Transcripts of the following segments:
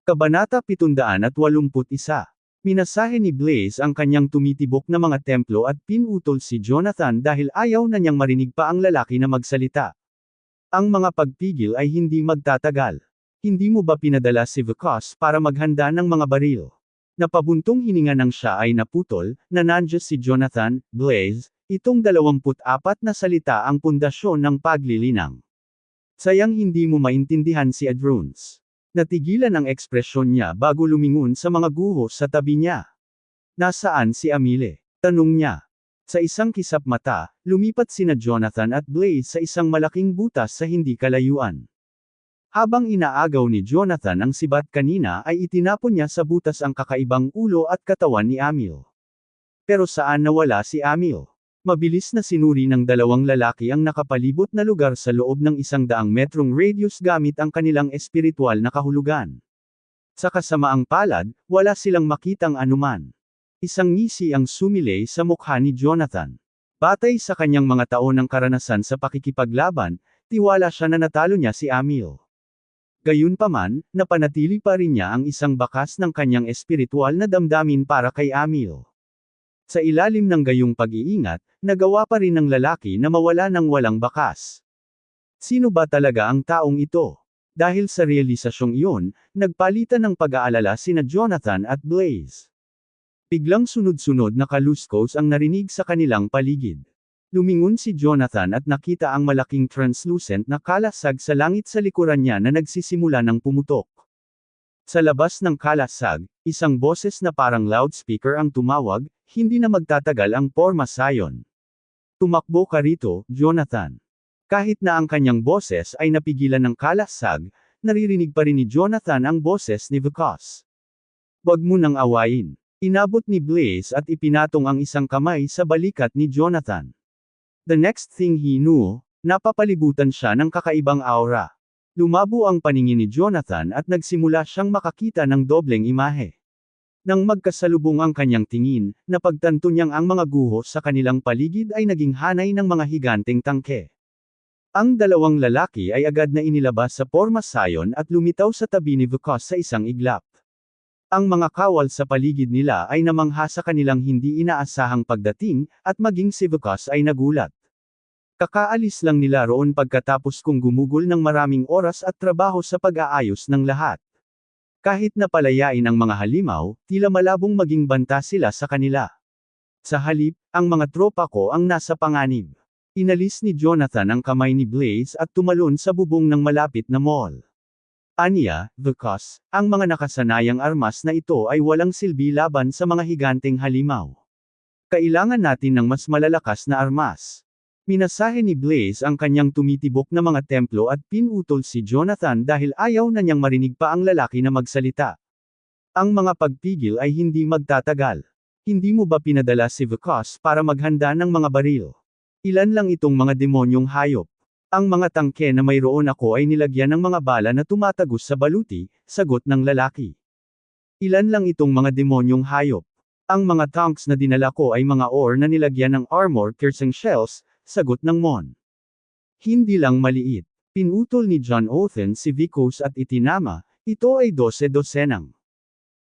Kabanata 781. Minasahe ni Blaze ang kanyang tumitibok na mga templo at pinutol si Jonathan dahil ayaw na niyang marinig pa ang lalaki na magsalita. Ang mga pagpigil ay hindi magtatagal. Hindi mo ba pinadala si Vicos para maghanda ng mga baril? Napabuntong hininga nang siya ay naputol, na nandiyan si Jonathan, Blaze, itong 24 na salita ang pundasyon ng paglilinang. Sayang hindi mo maintindihan si Adruns. Natigilan ang ekspresyon niya bago lumingon sa mga guhos sa tabi niya. Nasaan si Amile? Tanong niya. Sa isang kisap mata, lumipat sina Jonathan at Blaze sa isang malaking butas sa hindi kalayuan. Habang inaagaw ni Jonathan ang sibat kanina ay itinapon niya sa butas ang kakaibang ulo at katawan ni Amil. Pero saan nawala si Amil? Mabilis na sinuri ng dalawang lalaki ang nakapalibot na lugar sa loob ng 100 metrong radius gamit ang kanilang espiritual na kahulugan. Sa kasamaang palad, wala silang makitang anuman. Isang ngisi ang sumilay sa mukha ni Jonathan. Batay sa kanyang mga taon ng karanasan sa pakikipaglaban, tiwala siya na natalo niya si Amil. Gayunpaman, napanatili pa rin niya ang isang bakas ng kanyang espiritual na damdamin para kay Amil. Sa ilalim ng gayong pag-iingat, nagawa pa rin ng lalaki na mawala ng walang bakas. Sino ba talaga ang taong ito? Dahil sa realisasyong iyon, nagpalitan ng pag-aalala sina Jonathan at Blaze. Biglang sunod-sunod na kaluskos ang narinig sa kanilang paligid. Lumingon si Jonathan at nakita ang malaking translucent na kalasag sa langit sa likuran niya na nagsisimula ng pumutok. Sa labas ng kalasag, isang boses na parang loudspeaker ang tumawag, hindi na magtatagal ang porma sayon. Tumakbo ka rito, Jonathan. Kahit na ang kanyang boses ay napigilan ng kalasag, naririnig pa rin ni Jonathan ang boses ni Vicos. Wag mo nang awayin. Inabot ni Blaze at ipinatong ang isang kamay sa balikat ni Jonathan. The next thing he knew, napapalibutan siya ng kakaibang aura. Lumabo ang paningin ni Jonathan at nagsimula siyang makakita ng dobleng imahe. Nang magkasalubong ang kanyang tingin, napagtanto niyang ang mga guhos sa kanilang paligid ay naging hanay ng mga higanteng tangke. Ang dalawang lalaki ay agad na inilabas sa porma sayon at lumitaw sa tabi ni Vicos sa isang iglap. Ang mga kawal sa paligid nila ay namangha sa kanilang hindi inaasahang pagdating, at maging si Vicos ay nagulat. Kakaalis lang nila roon pagkatapos kong gumugol ng maraming oras at trabaho sa pag-aayos ng lahat. Kahit napalayain ang mga halimaw, tila malabong maging banta sila sa kanila. Sa halip, ang mga tropa ko ang nasa panganib. Inalis ni Jonathan ang kamay ni Blaze at tumalon sa bubong ng malapit na mall. Aniya, Vicos, ang mga nakasanayang armas na ito ay walang silbi laban sa mga higanteng halimaw. Kailangan natin ng mas malalakas na armas. Minasahe ni Blaze ang kanyang tumitibok na mga templo at pinutol si Jonathan dahil ayaw na niyang marinig pa ang lalaki na magsalita. Ang mga pagpigil ay hindi magtatagal. Hindi mo ba pinadala si Vicos para maghanda ng mga baril? Ilan lang itong mga demonyong hayop. Ang mga tangke na mayroon ako ay nilagyan ng mga bala na tumatagos sa baluti, sagot ng lalaki. Ilan lang itong mga demonyong hayop. Ang mga tanks na dinala ko ay mga ore na nilagyan ng armor-piercing shells, sagot ng Mon. Hindi lang maliit. Pinutol ni John Othen si Vicos at itinama, ito ay 12 dosenang.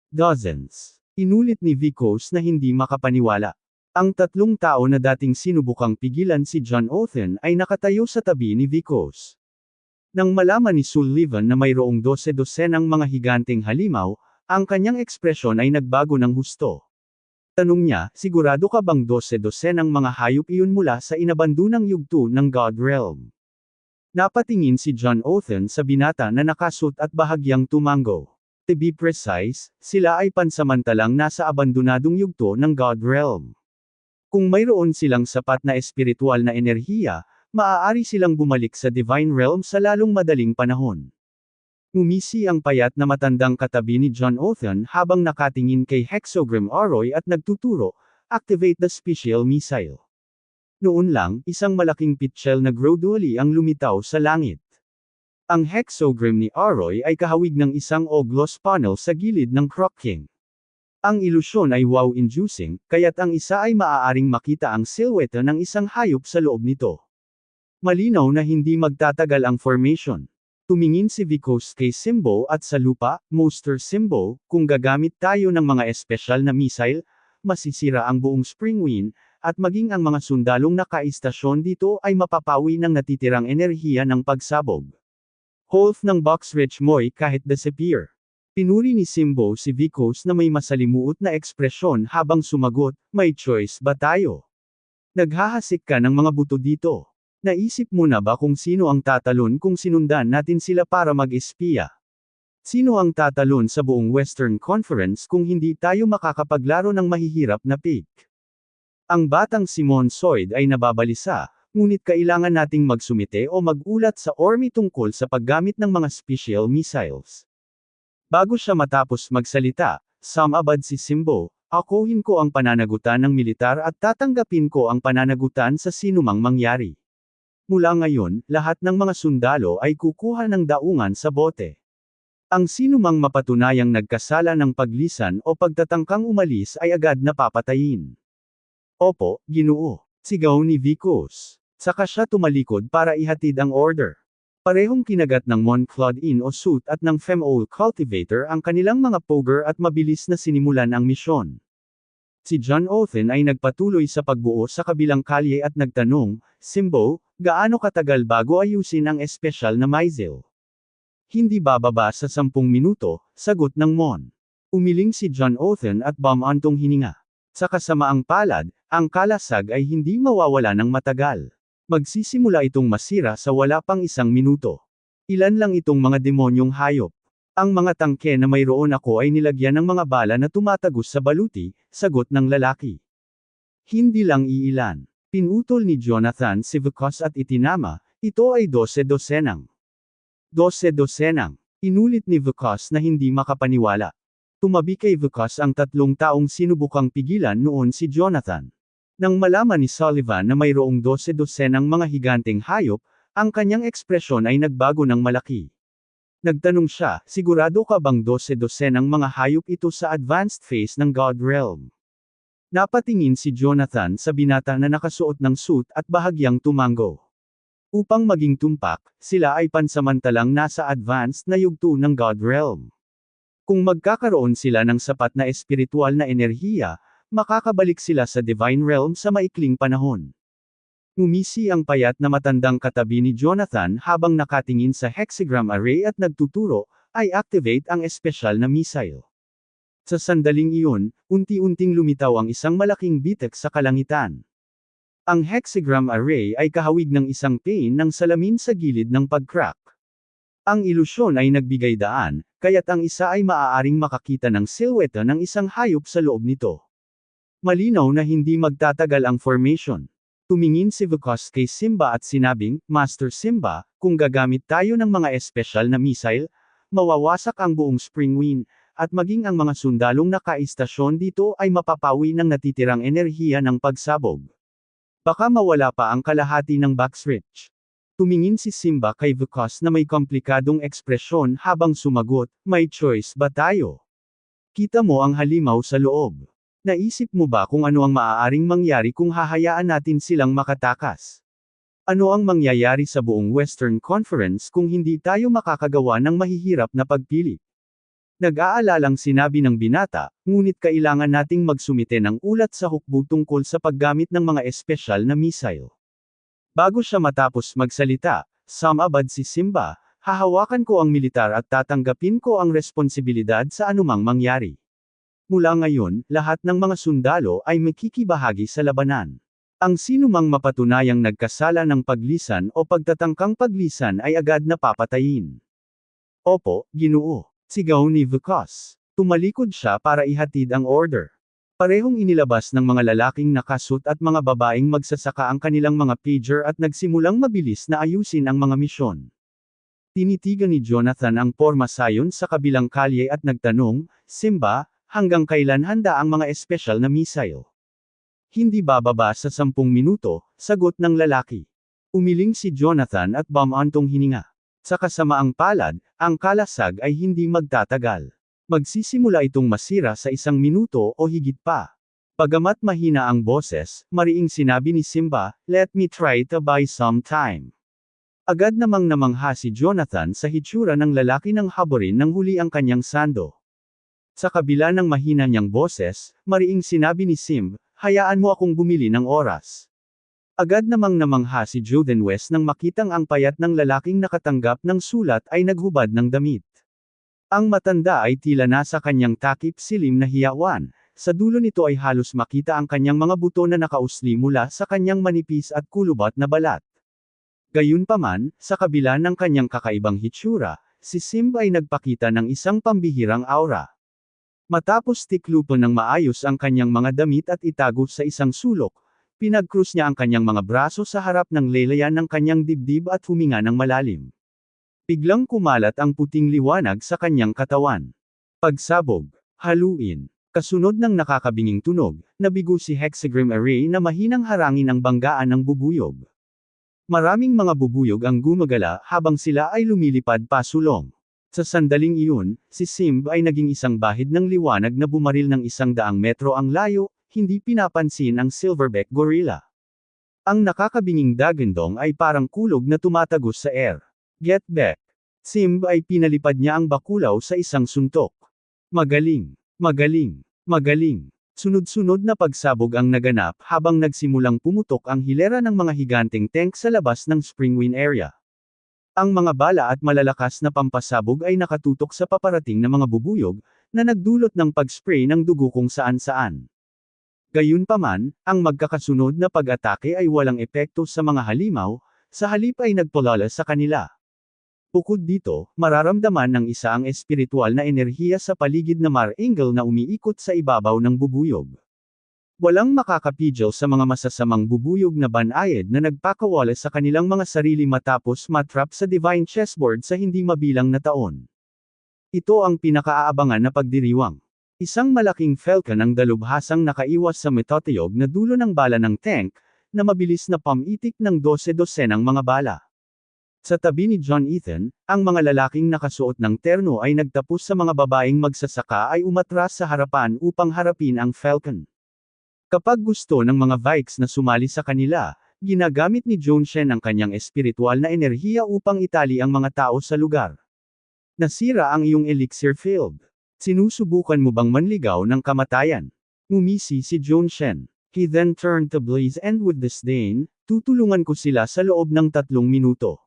Dozens. Inulit ni Vicos na hindi makapaniwala. Ang tatlong tao na dating sinubukang pigilan si John Othen ay nakatayo sa tabi ni Vicos. Nang malaman ni Sullivan na mayroong 12 dosenang mga higanteng halimaw, ang kanyang ekspresyon ay nagbago ng husto. Tanong niya, sigurado ka bang 12 dosenang mga hayop iyon mula sa inabandunang yugto ng God Realm? Napatingin si John Othen sa binata na nakasuot at bahagyang tumango. To be precise, sila ay pansamantalang nasa abandonadong yugto ng God Realm. Kung mayroon silang sapat na espiritual na enerhiya, maaari silang bumalik sa Divine Realm sa lalong madaling panahon. Ngumisi ang payat na matandang katabi ni John Othen habang nakatingin kay Hexogram Aroy at nagtuturo, activate the special missile. Noon lang, isang malaking pitchel na gradually ang lumitaw sa langit. Ang hexogram ni Aroy ay kahawig ng isang oglos panel sa gilid ng Croc King. Ang ilusyon ay wow-inducing, kaya't ang isa ay maaaring makita ang silhouette ng isang hayop sa loob nito. Malinaw na hindi magtatagal ang formation. Tumingin si Vikos kay Simbo at sa lupa, Master Simbo, kung gagamit tayo ng mga espesyal na missile, masisira ang buong Springwind, at maging ang mga sundalong nakaistasyon dito ay mapapawi ng natitirang enerhiya ng pagsabog. Holf ng Box Rich Moy kahit disappear. Pinuri ni Simbo si Vikos na may masalimuot na ekspresyon habang sumagot, may choice ba tayo? Naghahasik ka ng mga buto dito. Naisip mo na ba kung sino ang tatalon kung sinundan natin sila para mag-espiya? Sino ang tatalon sa buong Western Conference kung hindi tayo makakapaglaro ng mahihirap na pick? Ang batang si Monsoid ay nababalisa, ngunit kailangan nating magsumite o magulat sa Army tungkol sa paggamit ng mga special missiles. Bago siya matapos magsalita, sumabad si Simbo, akuhin ko ang pananagutan ng militar at tatanggapin ko ang pananagutan sa sinumang mangyari. Mula ngayon, lahat ng mga sundalo ay kukuha ng daungan sa bote. Ang sinumang mapatunayang nagkasala ng paglisan o pagtatangkang umalis ay agad na papatayin. Opo, Ginoo, sigaw ni Vikos. Saka siya tumalikod para ihatid ang order. Parehong kinagat ng Monclod-in o suit at ng Femol Cultivator ang kanilang mga poger at mabilis na sinimulan ang misyon. Si John Othen ay nagpatuloy sa pagbuo sa kabilang kalye at nagtanong, Simbo, gaano katagal bago ayusin ang espesyal na missile? Hindi bababa sa 10 minuto, sagot ng Mon. Umiling si John Othen at bumantong hininga. Sa kasamaang palad, ang kalasag ay hindi mawawala ng matagal. Magsisimula itong masira sa wala pang 1 minuto. Ilan lang itong mga demonyong hayop. Ang mga tangke na mayroon ako ay nilagyan ng mga bala na tumatagos sa baluti, sagot ng lalaki. Hindi lang iilan. Pinutol ni Jonathan si Vikos at itinama, ito ay 12 dosenang. 12 dosenang. Inulit ni Vikos na hindi makapaniwala. Tumabi kay Vikos ang 3 taong sinubukang pigilan noon si Jonathan. Nang malaman ni Sullivan na mayroong 12 dosenang mga higanteng hayop, ang kanyang ekspresyon ay nagbago ng malaki. Nagtanong siya, sigurado ka bang 12 dosenang mga hayop ito sa advanced phase ng God Realm? Napatingin si Jonathan sa binata na nakasuot ng suit at bahagyang tumango. Upang maging tumpak, sila ay pansamantalang nasa advanced na yugto ng God Realm. Kung magkakaroon sila ng sapat na espiritual na enerhiya, makakabalik sila sa Divine Realm sa maikling panahon. Ngumisi ang payat na matandang katabi ni Jonathan habang nakatingin sa hexagram array at nagtuturo, ay activate ang espesyal na missile. Sa sandaling iyon, unti-unting lumitaw ang isang malaking bitek sa kalangitan. Ang hexagram array ay kahawig ng isang pane ng salamin sa gilid ng pag-crack. Ang ilusyon ay nagbigay daan, kaya't ang isa ay maaaring makakita ng silhouette ng isang hayop sa loob nito. Malinaw na hindi magtatagal ang formation. Tumingin si Vikos kay Simba at sinabing, Master Simba, kung gagamit tayo ng mga espesyal na missile, mawawasak ang buong Springwind, at maging ang mga sundalong nakaistasyon dito ay mapapawi ng natitirang enerhiya ng pagsabog. Baka mawala pa ang kalahati ng Boxrich. Tumingin si Simba kay Vikos na may komplikadong ekspresyon habang sumagot, may choice ba tayo? Kita mo ang halimaw sa loob. Naisip mo ba kung ano ang maaaring mangyari kung hahayaan natin silang makatakas? Ano ang mangyayari sa buong Western Conference kung hindi tayo makakagawa ng mahihirap na pagpili? Nag-aalalang sinabi ng binata, ngunit kailangan nating magsumite ng ulat sa hukbo tungkol sa paggamit ng mga espesyal na missile. Bago siya matapos magsalita, sumabad si Simba, hahawakan ko ang militar at tatanggapin ko ang responsibilidad sa anumang mangyari. Mula ngayon, lahat ng mga sundalo ay makikibahagi sa labanan. Ang sinumang mapatunayang nagkasala ng paglisan o pagtatangkang paglisan ay agad na papatayin. Opo, Ginoo, sigaw ni Vikos. Tumalikod siya para ihatid ang order. Parehong inilabas ng mga lalaking nakasut at mga babaeng magsasaka ang kanilang mga pager at nagsimulang mabilis na ayusin ang mga misyon. Tinitigan ni Jonathan ang porma sayon sa kabilang kalye at nagtanong, Simba, hanggang kailan handa ang mga espesyal na missile? Hindi bababa sa 10 minuto, sagot ng lalaki. Umiling si Jonathan at bumantong hininga. Sa kasamaang palad, ang kalasag ay hindi magtatagal. Magsisimula itong masira sa 1 minuto o higit pa. Bagamat mahina ang boses, mariing sinabi ni Simba, let me try to buy some time. Agad namang namangha si Jonathan sa hitsura ng lalaki ng haburin nang huli ang kanyang sando. Sa kabila ng mahina niyang boses, mariing sinabi ni Simb, "Hayaan mo akong bumili ng oras." Agad namang namangha si Joden West nang makitang ang payat ng lalaking nakatanggap ng sulat ay naghubad ng damit. Ang matanda ay tila nasa kanyang takip silim na hiyawan, sa dulo nito ay halos makita ang kanyang mga buto na nakausli mula sa kanyang manipis at kulubat na balat. Gayunpaman, sa kabila ng kanyang kakaibang hitsura, si Simb ay nagpakita ng isang pambihirang aura. Matapos tiklupan ng maayos ang kanyang mga damit at itago sa isang sulok, pinagkrus niya ang kanyang mga braso sa harap ng lelayan ng kanyang dibdib at huminga ng malalim. Biglang kumalat ang puting liwanag sa kanyang katawan. Pagsabog, haluin. Kasunod ng nakakabinging tunog, nabigo si Hexagram Array na mahinang harangin ang banggaan ng bubuyog. Maraming mga bubuyog ang gumagala habang sila ay lumilipad pasulong. Sa sandaling iyon, si Simb ay naging isang bahid ng liwanag na bumaril ng 100 metro ang layo, hindi pinapansin ang silverback gorilla. Ang nakakabinging dagandong ay parang kulog na tumatagos sa air. Get back! Simb ay pinalipad niya ang bakulaw sa isang suntok. Magaling! Magaling! Magaling! Sunod-sunod na pagsabog ang naganap habang nagsimulang pumutok ang hilera ng mga higanteng tank sa labas ng Springwind area. Ang mga bala at malalakas na pampasabog ay nakatutok sa paparating na mga bubuyog, na nagdulot ng pag-spray ng dugo kung saan-saan. Gayunpaman, ang magkakasunod na pag-atake ay walang epekto sa mga halimaw, sa halip ay nagpalala sa kanila. Bukod dito, mararamdaman ng isa ang espiritual na enerhiya sa paligid na Mar-Angel na umiikot sa ibabaw ng bubuyog. Walang makakapigil sa mga masasamang bubuyog na banayad na nagpakawala sa kanilang mga sarili matapos matrap sa Divine Chessboard sa hindi mabilang na taon. Ito ang pinakaabangan na pagdiriwang. Isang malaking falcon ang dalubhasang nakaiwas sa metoteyog na dulo ng bala ng tank, na mabilis na pamitik ng 12-dosenang mga bala. Sa tabi ni John Ethan, ang mga lalaking nakasuot ng terno ay nagtapos sa mga babaeng magsasaka ay umatras sa harapan upang harapin ang Falcon. Kapag gusto ng mga Vikes na sumali sa kanila, ginagamit ni Joan Shen ang kanyang espiritual na enerhiya upang itali ang mga tao sa lugar. Nasira ang iyong elixir field. Sinusubukan mo bang manligaw ng kamatayan? Ngumisi si Joan Shen. He then turned to Blaze and with disdain, tutulungan ko sila sa loob ng 3 minuto.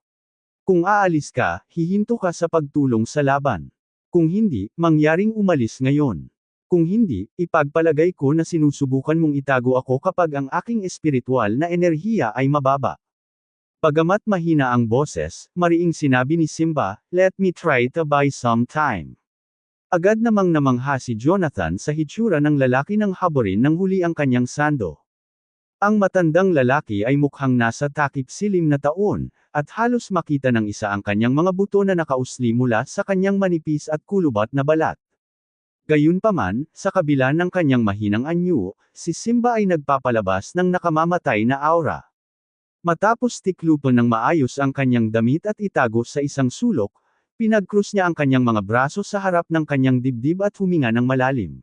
Kung aalis ka, hihinto ka sa pagtulong sa laban. Kung hindi, mangyaring umalis ngayon. Kung hindi, ipagpalagay ko na sinusubukan mong itago ako kapag ang aking espiritual na enerhiya ay mababa. Bagamat mahina ang boses, mariing sinabi ni Simba, "Let me try to buy some time." Agad namang namangha si Jonathan sa hitsura ng lalaki ng haburin nang huli ang kanyang sando. Ang matandang lalaki ay mukhang nasa takip silim na taon, at halos makita ng isa ang kanyang mga buto na nakausli mula sa kanyang manipis at kulubat na balat. Gayunpaman, sa kabila ng kanyang mahinang anyo, si Simba ay nagpapalabas ng nakamamatay na aura. Matapos tiklupan ng maayos ang kanyang damit at itago sa isang sulok, pinagkrus niya ang kanyang mga braso sa harap ng kanyang dibdib at huminga ng malalim.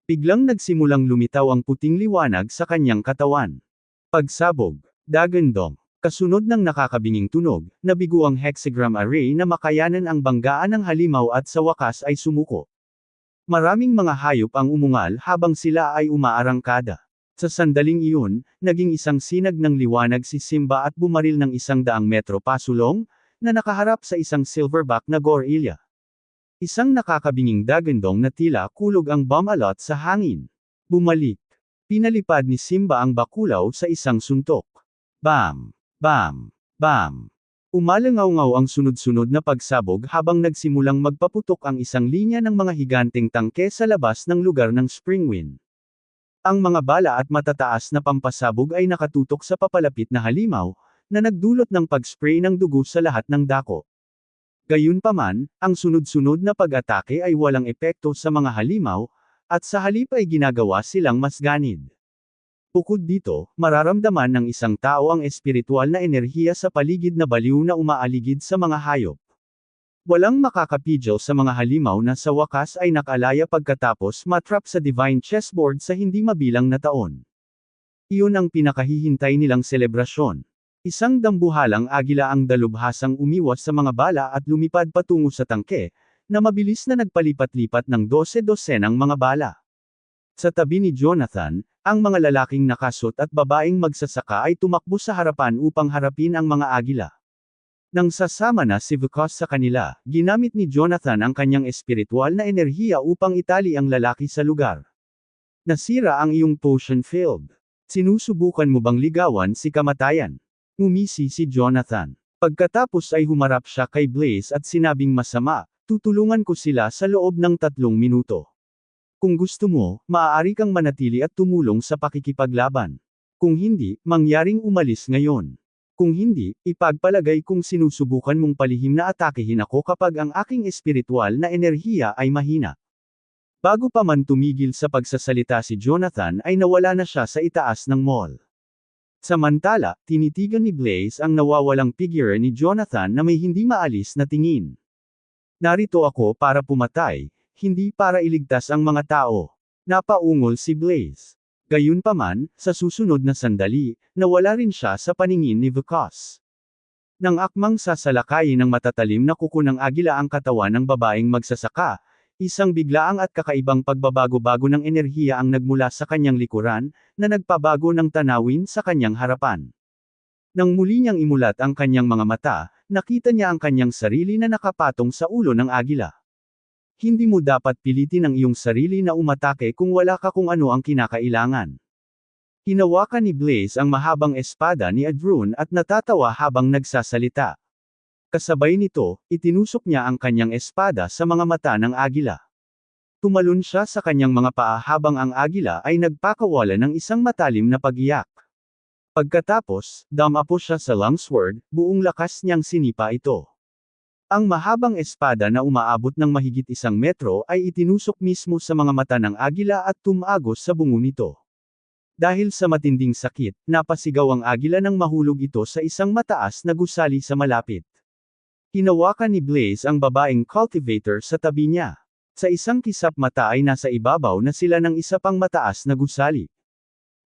Biglang nagsimulang lumitaw ang puting liwanag sa kanyang katawan. Pagsabog, dagandong. Kasunod ng nakakabinging tunog, nabigo ang hexagram array na makayanan ang banggaan ng halimaw at sa wakas ay sumuko. Maraming mga hayop ang umungal habang sila ay umaarangkada. Sa sandaling iyon, naging isang sinag ng liwanag si Simba at bumaril ng 100 metro pasulong, na nakaharap sa isang silverback na gorilla. Isang nakakabinging dagandong na tila kulog ang bumalot sa hangin. Bumalik. Pinalipad ni Simba ang bakulaw sa isang suntok. Bam! Bam! Bam! Umalangaw-ngaw ang sunod-sunod na pagsabog habang nagsimulang magpaputok ang isang linya ng mga higanteng tangke sa labas ng lugar ng Springwind. Ang mga bala at matataas na pampasabog ay nakatutok sa papalapit na halimaw, na nagdulot ng pag-spray ng dugo sa lahat ng dako. Gayunpaman, ang sunod-sunod na pag-atake ay walang epekto sa mga halimaw, at sa halip ay ginagawa silang mas ganid. Bukod dito, mararamdaman ng isang tao ang espiritual na enerhiya sa paligid na baliw na umaaligid sa mga hayop. Walang makakapigil sa mga halimaw na sa wakas ay nakalaya pagkatapos matrap sa Divine Chessboard sa hindi mabilang na taon. Iyon ang pinakahihintay nilang selebrasyon. Isang dambuhalang agila ang dalubhasang umiwas sa mga bala at lumipad patungo sa tangke, na mabilis na nagpalipat-lipat ng 12-dosenang mga bala. Sa tabi ni Jonathan, ang mga lalaking nakasot at babaeng magsasaka ay tumakbo sa harapan upang harapin ang mga agila. Nang sasama na si Vukos sa kanila, ginamit ni Jonathan ang kanyang espiritual na enerhiya upang itali ang lalaki sa lugar. Nasira ang iyong potion field. Sinusubukan mo bang ligawan si kamatayan? Ngumisi si Jonathan. Pagkatapos ay humarap siya kay Blaze at sinabing masama, tutulungan ko sila sa loob ng 3 minuto. Kung gusto mo, maaari kang manatili at tumulong sa pakikipaglaban. Kung hindi, mangyaring umalis ngayon. Kung hindi, ipagpalagay kung sinusubukan mong palihim na atakehin ako kapag ang aking espiritual na enerhiya ay mahina. Bago pa man tumigil sa pagsasalita si Jonathan ay nawala na siya sa itaas ng mall. Samantala, tinitigan ni Blaze ang nawawalang figure ni Jonathan na may hindi maalis na tingin. Narito ako para pumatay, hindi para iligtas ang mga tao. Napaungol si Blaze. Gayunpaman, sa susunod na sandali, nawala rin siya sa paningin ni Vukos. Nang akmang sasalakayin ng matatalim na kuko ng agila ang katawan ng babaeng magsasaka, isang biglaang at kakaibang pagbabago-bago ng enerhiya ang nagmula sa kanyang likuran, na nagpabago ng tanawin sa kanyang harapan. Nang muli niyang imulat ang kanyang mga mata, nakita niya ang kanyang sarili na nakapatong sa ulo ng agila. Hindi mo dapat pilitin ang iyong sarili na umatake kung wala ka kung ano ang kinakailangan. Hinawakan ni Blaze ang mahabang espada ni Adrun at natatawa habang nagsasalita. Kasabay nito, itinusok niya ang kanyang espada sa mga mata ng agila. Tumalon siya sa kanyang mga paa habang ang agila ay nagpakawala ng isang matalim na pag-iyak. Pagkatapos, damapo siya sa longsword, buong lakas niyang sinipa ito. Ang mahabang espada na umaabot ng mahigit 1 metro ay itinusok mismo sa mga mata ng agila at tumagos sa bungo nito. Dahil sa matinding sakit, napasigaw ang agila nang mahulog ito sa isang mataas na gusali sa malapit. Hinawakan ni Blaze ang babaeng cultivator sa tabi niya. Sa isang kisap mata ay nasa ibabaw na sila ng isa pang mataas na gusali.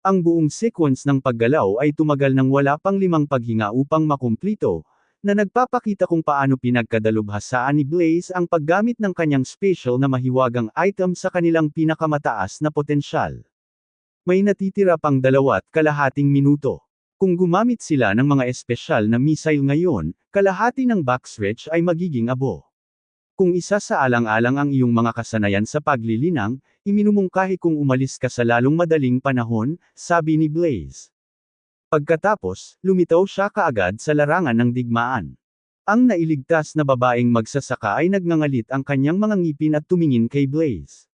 Ang buong sequence ng paggalaw ay tumagal ng wala pang 5 paghinga upang makumplito, na nagpapakita kung paano pinagkadalubhasaan ni Blaze ang paggamit ng kanyang special na mahiwagang item sa kanilang pinakamataas na potensyal. May natitira pang 2.5 minuto. Kung gumamit sila ng mga espesyal na missile ngayon, kalahati ng backstretch ay magiging abo. Kung isa sa alang-alang ang iyong mga kasanayan sa paglilinang, iminumungkahi kung umalis ka sa lalong madaling panahon, sabi ni Blaze. Pagkatapos, lumitaw siya kaagad sa larangan ng digmaan. Ang nailigtas na babaeng magsasaka ay nagngangalit ang kanyang mga ngipin at tumingin kay Blaze.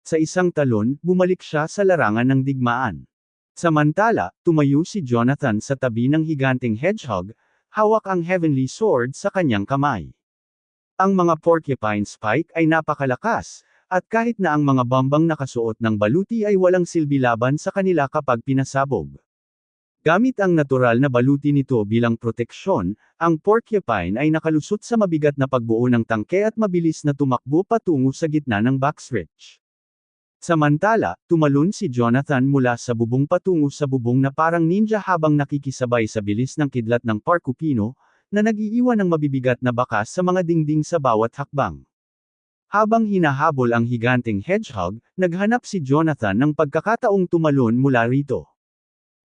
Sa isang talon, bumalik siya sa larangan ng digmaan. Samantala, tumayo si Jonathan sa tabi ng higanteng hedgehog, hawak ang heavenly sword sa kanyang kamay. Ang mga porcupine spike ay napakalakas, at kahit na ang mga bambang nakasuot ng baluti ay walang silbi laban sa kanila kapag pinasabog. Gamit ang natural na baluti nito bilang proteksyon, ang porcupine ay nakalusot sa mabigat na pagbuo ng tangke at mabilis na tumakbo patungo sa gitna ng backstretch. Samantala, tumalon si Jonathan mula sa bubong patungo sa bubong na parang ninja habang nakikisabay sa bilis ng kidlat ng porcupino, na nag-iiwan ng mabibigat na bakas sa mga dingding sa bawat hakbang. Habang hinahabol ang higanteng hedgehog, naghanap si Jonathan ng pagkakataong tumalon mula rito.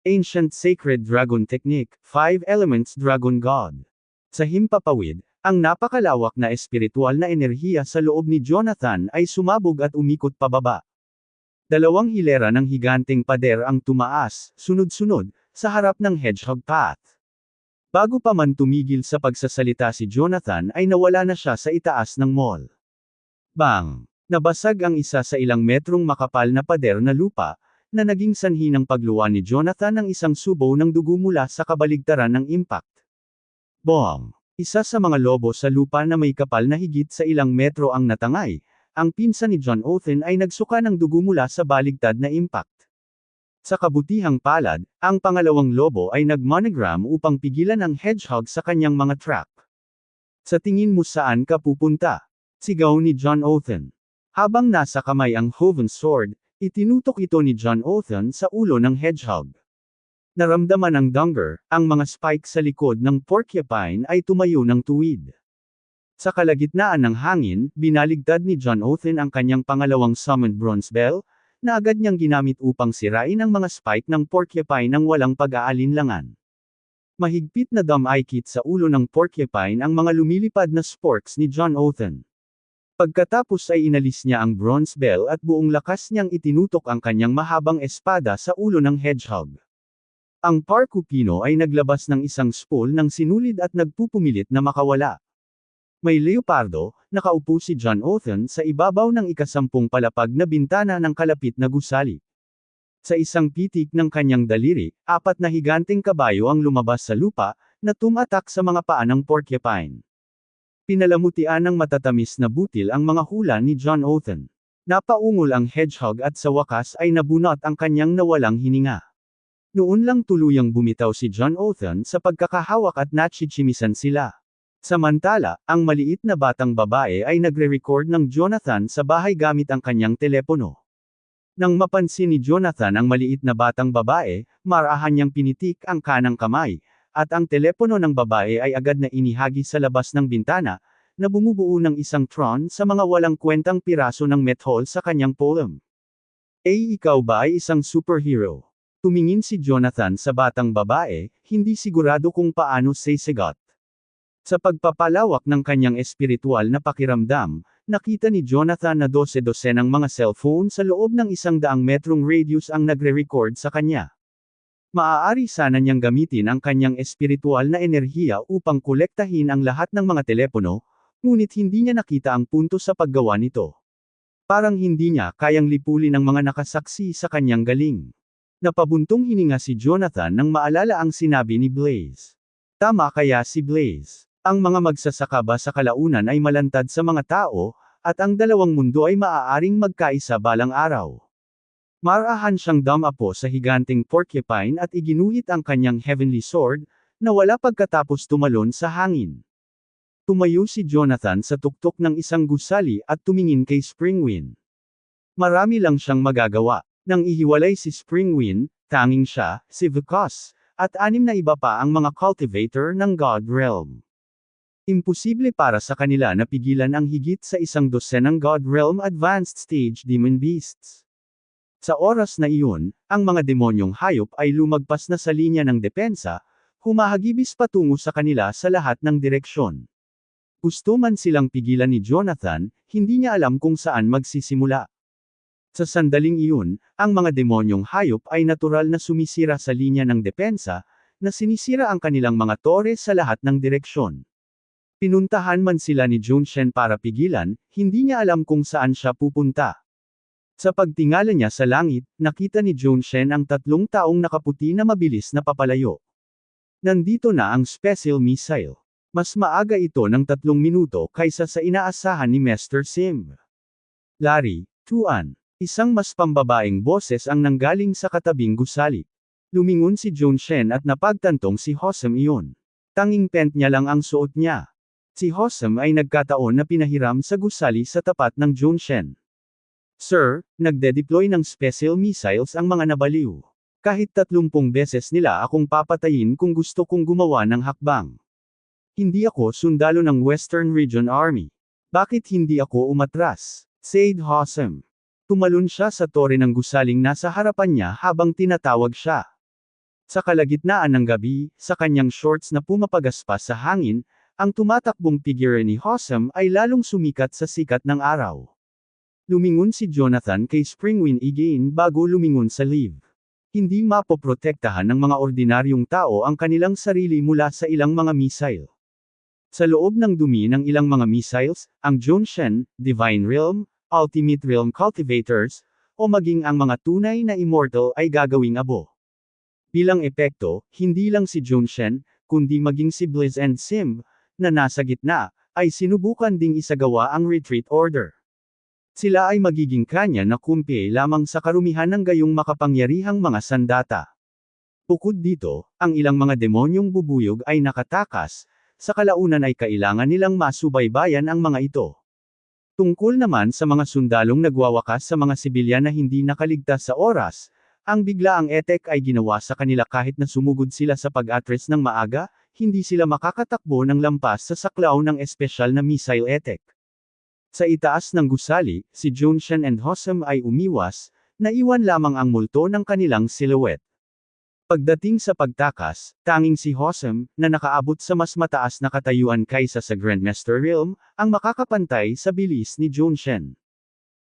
Ancient Sacred Dragon Technique, 5 Elements Dragon God. Sa himpapawid, ang napakalawak na espiritual na enerhiya sa loob ni Jonathan ay sumabog at umikot pababa. 2 hilera ng higanteng pader ang tumaas, sunod-sunod, sa harap ng hedgehog path. Bago pa man tumigil sa pagsasalita si Jonathan ay nawala na siya sa itaas ng mall. Bang! Nabasag ang isa sa ilang metrong makapal na pader na lupa, na naging sanhi ng pagluwa ni Jonathan ng isang subo ng dugo mula sa kabaligtaran ng impact. Bong! Isa sa mga lobo sa lupa na may kapal na higit sa ilang metro ang natangay. Ang pinsan ni John Othen ay nagsuka ng dugo mula sa baligtad na impact. Sa kabutihang palad, ang pangalawang lobo ay nag-monogram upang pigilan ang hedgehog sa kanyang mga trap. Sa tingin mo saan ka pupunta? Sigaw ni John Othen. Habang nasa kamay ang Hoven sword, itinutok ito ni John Othen sa ulo ng hedgehog. Naramdaman ng Dunger, ang mga spike sa likod ng porcupine ay tumayo ng tuwid. Sa kalagitnaan ng hangin, binaligtad ni John Othen ang kanyang pangalawang summoned bronze bell, na agad niyang ginamit upang sirain ang mga spike ng porcupine nang walang pag-aalinlangan. Mahigpit na dam-eye-kit sa ulo ng porcupine ang mga lumilipad na sporks ni John Othen. Pagkatapos ay inalis niya ang bronze bell at buong lakas niyang itinutok ang kanyang mahabang espada sa ulo ng hedgehog. Ang Porcupino ay naglabas ng isang spool ng sinulid at nagpupumilit na makawala. May leopardo, nakaupo si John Othen sa ibabaw ng ikasampung palapag na bintana ng kalapit na gusali. Sa isang pitik ng kanyang daliri, 4 na higanteng kabayo ang lumabas sa lupa, na tumatak sa mga paa ng porcupine. Pinalamutian ng matatamis na butil ang mga hula ni John Othen. Napaungol ang hedgehog at sa wakas ay nabunot ang kanyang nawalang hininga. Noon lang tuluyang bumitaw si John Othen sa pagkakahawak at nachichimisan sila. Samantala, ang maliit na batang babae ay nagre-record ng Jonathan sa bahay gamit ang kanyang telepono. Nang mapansin ni Jonathan ang maliit na batang babae, marahan niyang pinitik ang kanang kamay, at ang telepono ng babae ay agad na inihagi sa labas ng bintana, na bumubuo ng isang tron sa mga walang kwentang piraso ng metal sa kanyang palm. Ikaw ba ay isang superhero? Tumingin si Jonathan sa batang babae, hindi sigurado kung paano sasagot. Sa pagpapalawak ng kanyang espiritual na pakiramdam, nakita ni Jonathan na 12-dosenang mga cellphone sa loob ng 100 metrong radius ang nagre-record sa kanya. Maaari sana niyang gamitin ang kanyang espiritual na enerhiya upang kolektahin ang lahat ng mga telepono, ngunit hindi niya nakita ang punto sa paggawa nito. Parang hindi niya kayang lipulin ang mga nakasaksi sa kanyang galing. Napabuntong hininga si Jonathan nang maalala ang sinabi ni Blaze. Tama kaya si Blaze. Ang mga magsasaka ba sa kalaunan ay malantad sa mga tao, at ang dalawang mundo ay maaaring magkaisa balang araw. Marahan siyang damapo sa higanteng porcupine at iginuhit ang kanyang heavenly sword, na wala pagkatapos tumalon sa hangin. Tumayo si Jonathan sa tuktok ng isang gusali at tumingin kay Springwind. Marami lang siyang magagawa. Nang ihiwalay si Springwind, tanging siya, si Vicos, at 6 na iba pa ang mga cultivator ng God Realm. Imposible para sa kanila na pigilan ang higit sa 100 ng God Realm Advanced Stage Demon Beasts. Sa oras na iyon, ang mga demonyong hayop ay lumagpas na sa linya ng depensa, humahagibis patungo sa kanila sa lahat ng direksyon. Gusto man silang pigilan ni Jonathan, hindi niya alam kung saan magsisimula. Sa sandaling iyon, ang mga demonyong hayop ay natural na sumisira sa linya ng depensa, na sinisira ang kanilang mga tore sa lahat ng direksyon. Pinuntahan man sila ni Junshen para pigilan, hindi niya alam kung saan siya pupunta. Sa pagtingala niya sa langit, nakita ni Junshen ang 3 taong nakaputi na mabilis na papalayo. Nandito na ang special missile. Mas maaga ito ng 3 minuto kaysa sa inaasahan ni Mr. Sim. Larry, Tuan. Isang mas pambabaeng boses ang nanggaling sa katabing gusali. Lumingon si Junshen at napagtantong si Hossam iyon. Tanging pant niya lang ang suot niya. Si Hossam ay nagkataon na pinahiram sa gusali sa tapat ng Junshen. Sir, nagde-deploy ng special missiles ang mga nabaliw. Kahit 30 beses nila akong papatayin kung gusto kong gumawa ng hakbang. Hindi ako sundalo ng Western Region Army. Bakit hindi ako umatras? Said Hossam. Tumalon siya sa tore ng gusaling nasa harapan niya habang tinatawag siya. Sa kalagitnaan ng gabi, sa kanyang shorts na pumapagaspas sa hangin, ang tumatakbong figure ni Hossam ay lalong sumikat sa sikat ng araw. Lumingon si Jonathan kay Springwind again bago lumingon sa Liv. Hindi mapoprotektahan ng mga ordinaryong tao ang kanilang sarili mula sa ilang mga missile. Sa loob ng dumi ng ilang mga missiles, ang Junshen, Divine Realm, Ultimate Realm Cultivators, o maging ang mga tunay na immortal ay gagawing abo. Bilang epekto, hindi lang si Junshen, kundi maging si Blizz and Sim, na nasa gitna, ay sinubukan ding isagawa ang retreat order. Sila ay magiging kanya na kumpi lamang sa karumihan ng gayong makapangyarihang mga sandata. Bukod dito, ang ilang mga demonyong bubuyog ay nakatakas, sa kalaunan ay kailangan nilang masubaybayan ang mga ito. Tungkol naman sa mga sundalong nagwawakas sa mga sibilyan na hindi nakaligtas sa oras, Ang biglaang etek ay ginawa sa kanila kahit na sumugod sila sa pag-atres ng maaga, hindi sila makakatakbo ng lampas sa saklaw ng espesyal na missile etek. Sa itaas ng gusali, si Junshan and Hosam ay umiwas, naiwan lamang ang multo ng kanilang silhouette. Pagdating sa pagtakas, tanging si Hosam, na nakaabot sa mas mataas na katayuan kaysa sa Grandmaster Realm, ang makakapantay sa bilis ni Junshan.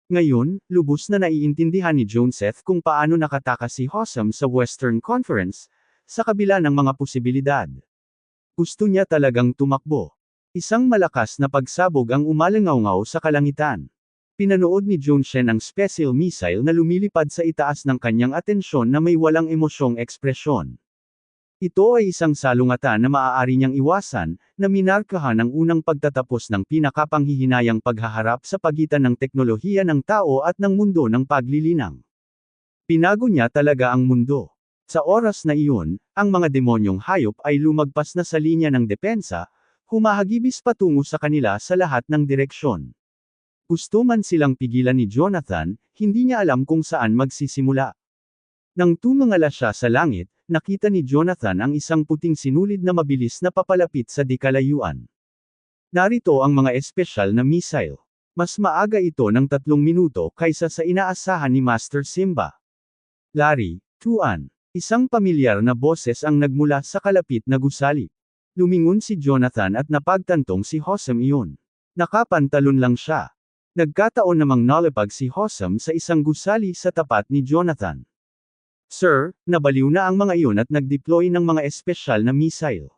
Ngayon, lubos na naiintindihan ni Joseph kung paano nakatakas si Hosam sa Western Conference, sa kabila ng mga posibilidad. Gusto niya talagang tumakbo. Isang malakas na pagsabog ang umalangaw-ngaw sa kalangitan. Pinanood ni Junshan ang special missile na lumilipad sa itaas ng kanyang atensyon na may walang emosyong ekspresyon. Ito ay isang salungatan na maaari niyang iwasan, na minarkahan ang unang pagtatapos ng pinakapanghihinayang paghaharap sa pagitan ng teknolohiya ng tao at ng mundo ng paglilinang. Pinago niya talaga ang mundo. Sa oras na iyon, ang mga demonyong hayop ay lumagpas na sa linya ng depensa, humahagibis patungo sa kanila sa lahat ng direksyon. Gusto man silang pigilan ni Jonathan, hindi niya alam kung saan magsisimula. Nang tumingala siya sa langit, nakita ni Jonathan ang isang puting sinulid na mabilis na papalapit sa dikalayuan. Narito ang mga espesyal na missile. Mas maaga ito ng 3 minuto kaysa sa inaasahan ni Master Simba. Larry, Tuan. Isang pamilyar na boses ang nagmula sa kalapit na gusali. Lumingon si Jonathan at napagtantong si Hosam iyon. Nakapantalon lang siya. Nagkataon namang nalipag si Hosam sa isang gusali sa tapat ni Jonathan. Sir, nabaliw na ang mga iyon at nag-deploy ng mga espesyal na missile.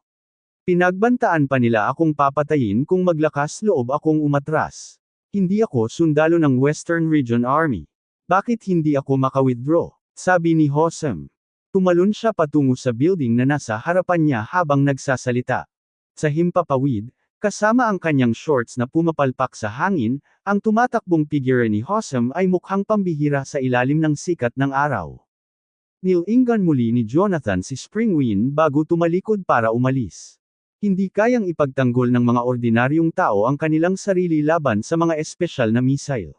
Pinagbantaan pa nila akong papatayin kung maglakas loob akong umatras. Hindi ako sundalo ng Western Region Army. Bakit hindi ako maka-withdraw? Sabi ni Hosam. Tumalon siya patungo sa building na nasa harapan niya habang nagsasalita. Sa himpapawid, kasama ang kanyang shorts na pumapalpak sa hangin, ang tumatakbong figure ni Hosam ay mukhang pambihira sa ilalim ng sikat ng araw. Nilingan muli ni Jonathan si Springwind bago tumalikod para umalis. Hindi kayang ipagtanggol ng mga ordinaryong tao ang kanilang sarili laban sa mga espesyal na missile.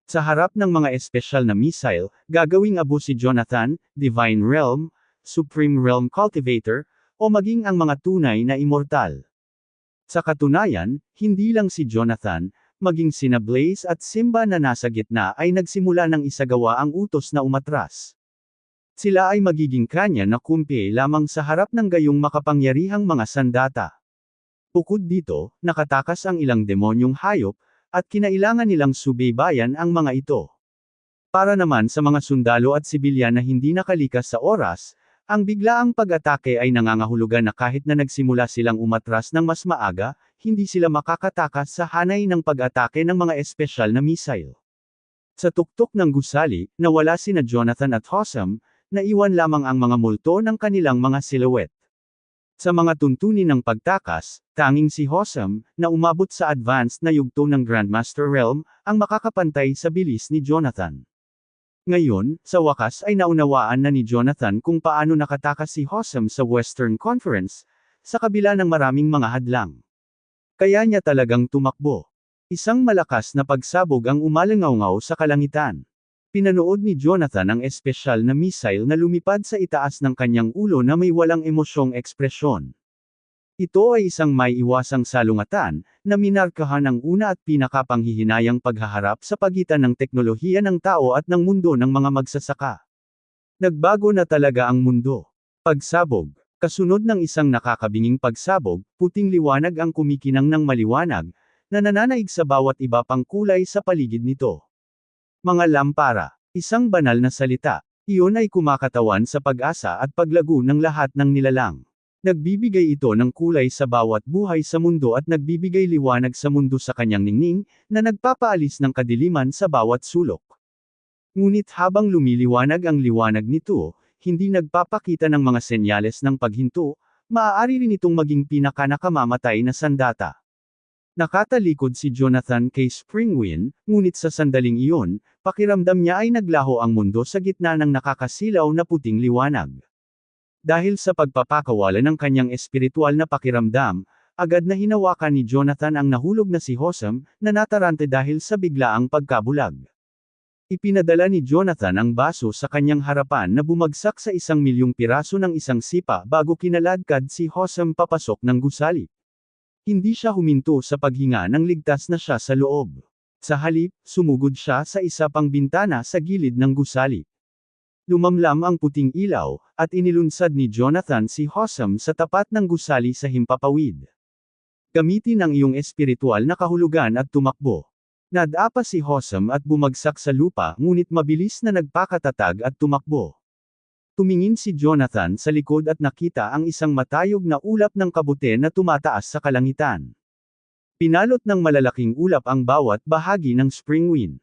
Sa harap ng mga espesyal na missile, gagawing abo si Jonathan, Divine Realm, Supreme Realm Cultivator, o maging ang mga tunay na immortal. Sa katunayan, hindi lang si Jonathan, maging sina Blaze at Simba na nasa gitna ay nagsimula ng isagawa ang utos na umatras. Sila ay magiging kanya na kumpi lamang sa harap ng gayong makapangyarihang mga sandata. Bukod dito, nakatakas ang ilang demonyong hayop, at kinailangan nilang subaybayan ang mga ito. Para naman sa mga sundalo at sibilyan na hindi nakalikas sa oras, ang biglaang pag-atake ay nangangahulugan na kahit na nagsimula silang umatras ng mas maaga, hindi sila makakatakas sa hanay ng pag-atake ng mga espesyal na missile. Sa tuktok ng gusali, nawala sina Jonathan at Hosam, naiwan lamang ang mga multo ng kanilang mga silhouette. Sa mga tuntunin ng pagtakas, tanging si Hosam, na umabot sa advanced na yugto ng Grandmaster Realm, ang makakapantay sa bilis ni Jonathan. Ngayon, sa wakas ay naunawaan na ni Jonathan kung paano nakatakas si Hosam sa Western Conference, sa kabila ng maraming mga hadlang. Kaya niya talagang tumakbo. Isang malakas na pagsabog ang umalangaw-ngaw sa kalangitan. Pinanood ni Jonathan ang espesyal na missile na lumipad sa itaas ng kanyang ulo na may walang emosyong ekspresyon. Ito ay isang may iwasang salungatan, na minarkahan ang una at pinakapanghihinayang paghaharap sa pagitan ng teknolohiya ng tao at ng mundo ng mga magsasaka. Nagbago na talaga ang mundo. Pagsabog. Kasunod ng isang nakakabinging pagsabog, puting liwanag ang kumikinang ng maliwanag, na nananaig sa bawat iba pang kulay sa paligid nito. Mga lampara. Isang banal na salita. Iyon ay kumakatawan sa pag-asa at paglago ng lahat ng nilalang. Nagbibigay ito ng kulay sa bawat buhay sa mundo at nagbibigay liwanag sa mundo sa kanyang ningning, na nagpapaalis ng kadiliman sa bawat sulok. Ngunit habang lumiliwanag ang liwanag nito, hindi nagpapakita ng mga senyales ng paghinto, maaari rin itong maging pinakanakamamatay na sandata. Nakatalikod si Jonathan kay Springwind, ngunit sa sandaling iyon, pakiramdam niya ay naglaho ang mundo sa gitna ng nakakasilaw na puting liwanag. Dahil sa pagpapakawala ng kanyang espiritual na pakiramdam, agad na hinawakan ni Jonathan ang nahulog na si Hosam, na natarante dahil sa biglaang pagkabulag. Ipinadala ni Jonathan ang baso sa kanyang harapan na bumagsak sa 1,000,000 piraso ng isang sipa bago kinaladkad si Hossam papasok ng gusali. Hindi siya huminto sa paghinga nang ligtas na siya sa loob. Sa halip, sumugod siya sa isa pang bintana sa gilid ng gusali. Lumamlam ang puting ilaw, at inilunsad ni Jonathan si Hossam sa tapat ng gusali sa himpapawid. Gamitin ang iyong espiritual na kahulugan at tumakbo. Nadapa si Hossam at bumagsak sa lupa ngunit mabilis na nagpakatatag at tumakbo. Tumingin si Jonathan sa likod at nakita ang isang matayog na ulap ng kabute na tumataas sa kalangitan. Pinalot ng malalaking ulap ang bawat bahagi ng spring wind.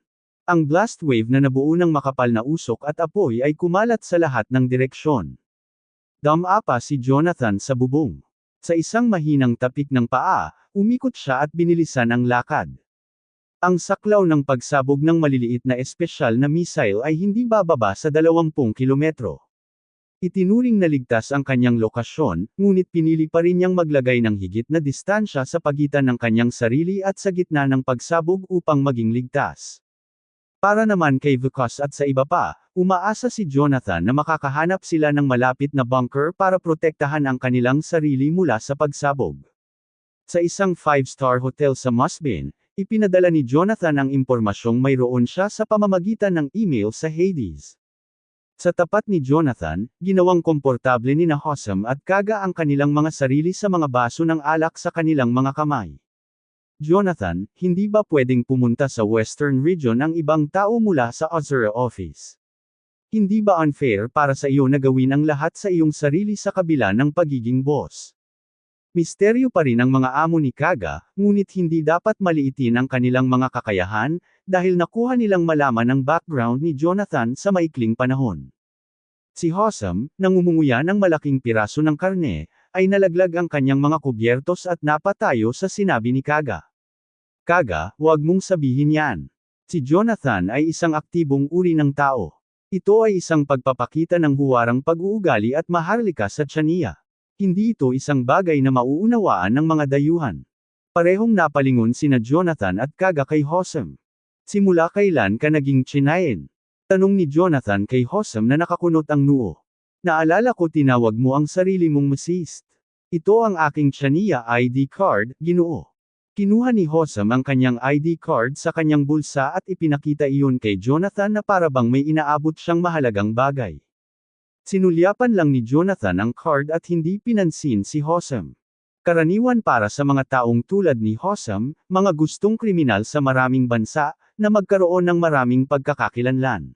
Ang blast wave na nabuo ng makapal na usok at apoy ay kumalat sa lahat ng direksyon. Damapa si Jonathan sa bubong. Sa isang mahinang tapik ng paa, umikot siya at binilisan ang lakad. Ang saklaw ng pagsabog ng maliliit na espesyal na missile ay hindi bababa sa 20 kilometro. Itinuring na ligtas ang kanyang lokasyon, ngunit pinili pa rin niyang maglagay ng higit na distansya sa pagitan ng kanyang sarili at sa gitna ng pagsabog upang maging ligtas. Para naman kay Vikas at sa iba pa, umaasa si Jonathan na makakahanap sila ng malapit na bunker para protektahan ang kanilang sarili mula sa pagsabog. Sa isang 5-star hotel sa Musbin, ipinadala ni Jonathan ang impormasyong mayroon siya sa pamamagitan ng email sa Hades. Sa tapat ni Jonathan, ginawang komportable ni Hossam at Kaga ang kanilang mga sarili sa mga baso ng alak sa kanilang mga kamay. Jonathan, hindi ba pwedeng pumunta sa Western Region ang ibang tao mula sa Azura office? Hindi ba unfair para sa iyo na gawin ang lahat sa iyong sarili sa kabila ng pagiging boss? Misteryo pa rin ang mga amo ni Kaga, ngunit hindi dapat maliitin ang kanilang mga kakayahan, dahil nakuha nilang malaman ang background ni Jonathan sa maikling panahon. Si Hossam, nang umunguya ng malaking piraso ng karne, ay nalaglag ang kanyang mga kubyertos at napatayo sa sinabi ni Kaga. Kaga, huwag mong sabihin yan. Si Jonathan ay isang aktibong uri ng tao. Ito ay isang pagpapakita ng huwarang pag-uugali at maharlika sa tiyanija. Hindi ito isang bagay na mauunawaan ng mga dayuhan. Parehong napalingon sina Jonathan at Kaga kay Hossam. Simula kailan ka naging Chinayan? Tanong ni Jonathan kay Hossam na nakakunot ang noo. Naalala ko tinawag mo ang sarili mong masist. Ito ang aking tiyanija ID card, Ginoo. Kinuha ni Hossam ang kanyang ID card sa kanyang bulsa at ipinakita iyon kay Jonathan na para bang may inaabot siyang mahalagang bagay. Sinulyapan lang ni Jonathan ang card at hindi pinansin si Hossam. Karaniwan para sa mga taong tulad ni Hossam, mga gustong kriminal sa maraming bansa, na magkaroon ng maraming pagkakakilanlan.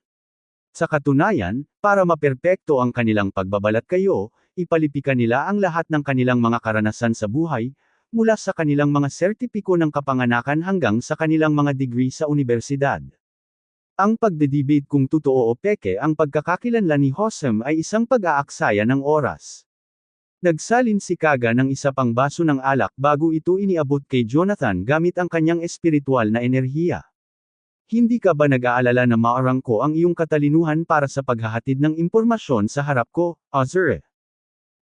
Sa katunayan, para maperpekto ang kanilang pagbabalat kayo, ipalipikan nila ang lahat ng kanilang mga karanasan sa buhay, mula sa kanilang mga sertipiko ng kapanganakan hanggang sa kanilang mga degree sa unibersidad. Ang pagdedebate kung totoo o peke ang pagkakakilanlan ni Hossam ay isang pag-aaksaya ng oras. Nagsalin si Kaga ng isa pang baso ng alak bago ito iniabot kay Jonathan gamit ang kanyang espiritual na enerhiya. Hindi ka ba nag-aalala na maarang ko ang iyong katalinuhan para sa paghahatid ng impormasyon sa harap ko, Azure?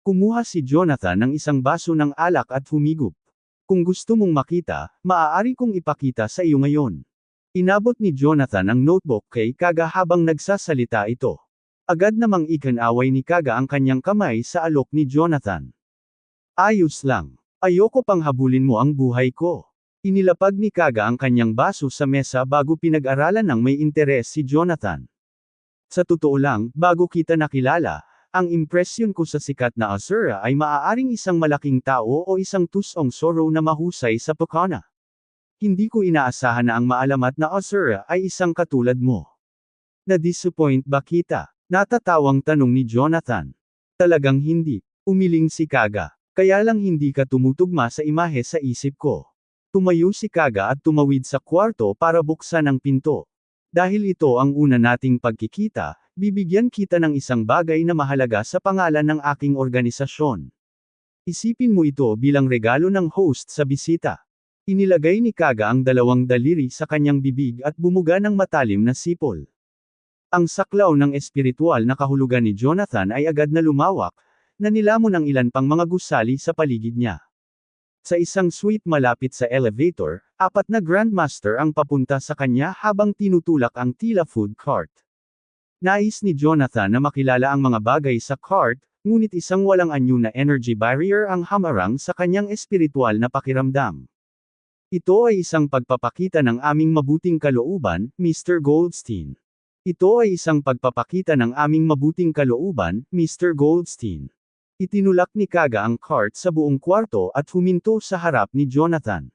Kumuha si Jonathan ng isang baso ng alak at humigop. Kung gusto mong makita, maaari kong ipakita sa iyo ngayon. Inabot ni Jonathan ang notebook kay Kaga habang nagsasalita ito. Agad namang ikinaway ni Kaga ang kanyang kamay sa alok ni Jonathan. Ayos lang. Ayoko pang habulin mo ang buhay ko. Inilapag ni Kaga ang kanyang baso sa mesa bago pinag-aralan ng may interes si Jonathan. Sa totoo lang, bago kita nakilala, ang impresyon ko sa sikat na Azura ay maaaring isang malaking tao o isang tusong soro na mahusay sa Pocana. Hindi ko inaasahan na ang maalamat na Azura ay isang katulad mo. Na-disappoint ba kita? Natatawang tanong ni Jonathan. Talagang hindi. Umiling si Kaga. Kaya lang hindi ka tumutugma sa imahe sa isip ko. Tumayo si Kaga at tumawid sa kwarto para buksan ang pinto. Dahil ito ang una nating pagkikita, bibigyan kita ng isang bagay na mahalaga sa pangalan ng aking organisasyon. Isipin mo ito bilang regalo ng host sa bisita. Inilagay ni Kaga ang dalawang daliri sa kanyang bibig at bumuga ng matalim na sipol. Ang saklaw ng espiritual na kahulugan ni Jonathan ay agad na lumawak, na nilamon ang ilan pang mga gusali sa paligid niya. Sa isang suite malapit sa elevator, 4 na Grandmaster ang papunta sa kanya habang tinutulak ang tila food cart. Nais ni Jonathan na makilala ang mga bagay sa cart, ngunit isang walang anyo na energy barrier ang hamarang sa kanyang espiritual na pakiramdam. Ito ay isang pagpapakita ng aming mabuting kalooban, Mr. Goldstein. Ito ay isang pagpapakita ng aming mabuting kalooban, Mr. Goldstein. Itinulak ni Kaga ang cart sa buong kwarto at huminto sa harap ni Jonathan.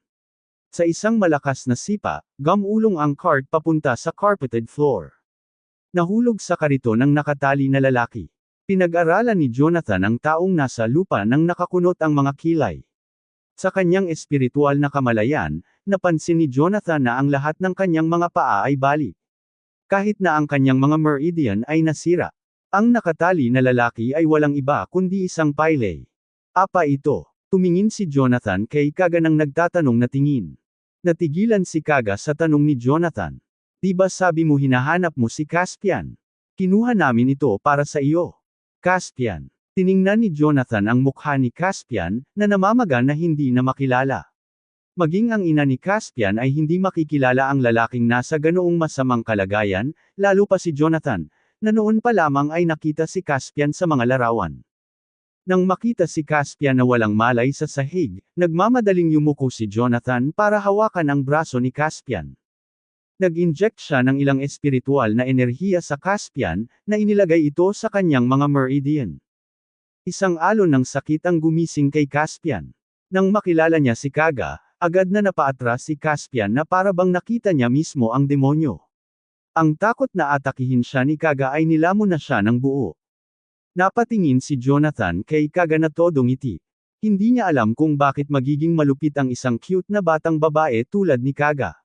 Sa isang malakas na sipa, gamulong ang cart papunta sa carpeted floor. Nahulog sa kariton ng nakatali na lalaki. Pinag-aralan ni Jonathan ang taong nasa lupa nang nakakunot ang mga kilay. Sa kanyang espiritual na kamalayan, napansin ni Jonathan na ang lahat ng kanyang mga paa ay bali. Kahit na ang kanyang mga meridian ay nasira. Ang nakatali na lalaki ay walang iba kundi isang pile. Apa ito? Tumingin si Jonathan kay Kaga nang nagtatanong na tingin. Natigilan si Kaga sa tanong ni Jonathan. Di ba sabi mo hinahanap mo si Caspian? Kinuha namin ito para sa iyo. Caspian. Tiningnan ni Jonathan ang mukha ni Caspian, na namamaga na hindi na makilala. Maging ang ina ni Caspian ay hindi makikilala ang lalaking nasa ganoong masamang kalagayan, lalo pa si Jonathan, na noon pa lamang ay nakita si Caspian sa mga larawan. Nang makita si Caspian na walang malay sa sahig, nagmamadaling yumuko si Jonathan para hawakan ang braso ni Caspian. Nag-inject siya ng ilang espiritual na enerhiya sa Caspian, na inilagay ito sa kanyang mga meridian. Isang alon ng sakit ang gumising kay Caspian. Nang makilala niya si Kaga, agad na napaatras si Caspian na para bang nakita niya mismo ang demonyo. Ang takot na atakihin siya ni Kaga ay nilamon na siya ng buo. Napatingin si Jonathan kay Kaga na todo ngiti. Hindi niya alam kung bakit magiging malupit ang isang cute na batang babae tulad ni Kaga.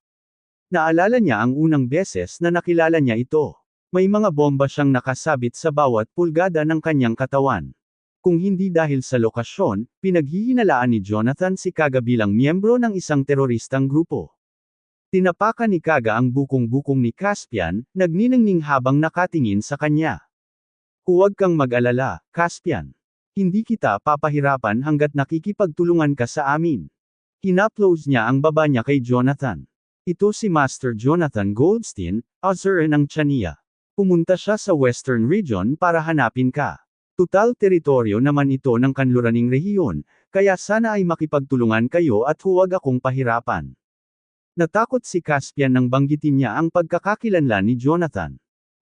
Naalala niya ang unang beses na nakilala niya ito. May mga bomba siyang nakasabit sa bawat pulgada ng kanyang katawan. Kung hindi dahil sa lokasyon, pinaghihinalaan ni Jonathan si Kaga bilang miyembro ng isang teroristang grupo. Tinapakan ni Kaga ang bukong-bukong ni Caspian, nagniningning habang nakatingin sa kanya. Huwag kang mag-alala, Caspian. Hindi kita papahirapan hanggat nakikipagtulungan ka sa amin. Hinaplos niya ang baba niya kay Jonathan. Ito si Master Jonathan Goldstein, Azure ng Chania. Pumunta siya sa Western Region para hanapin ka. Tutal teritoryo naman ito ng kanluraning rehiyon, kaya sana ay makipagtulungan kayo at huwag akong pahirapan. Natakot si Caspian nang banggitin niya ang pagkakakilanlan ni Jonathan.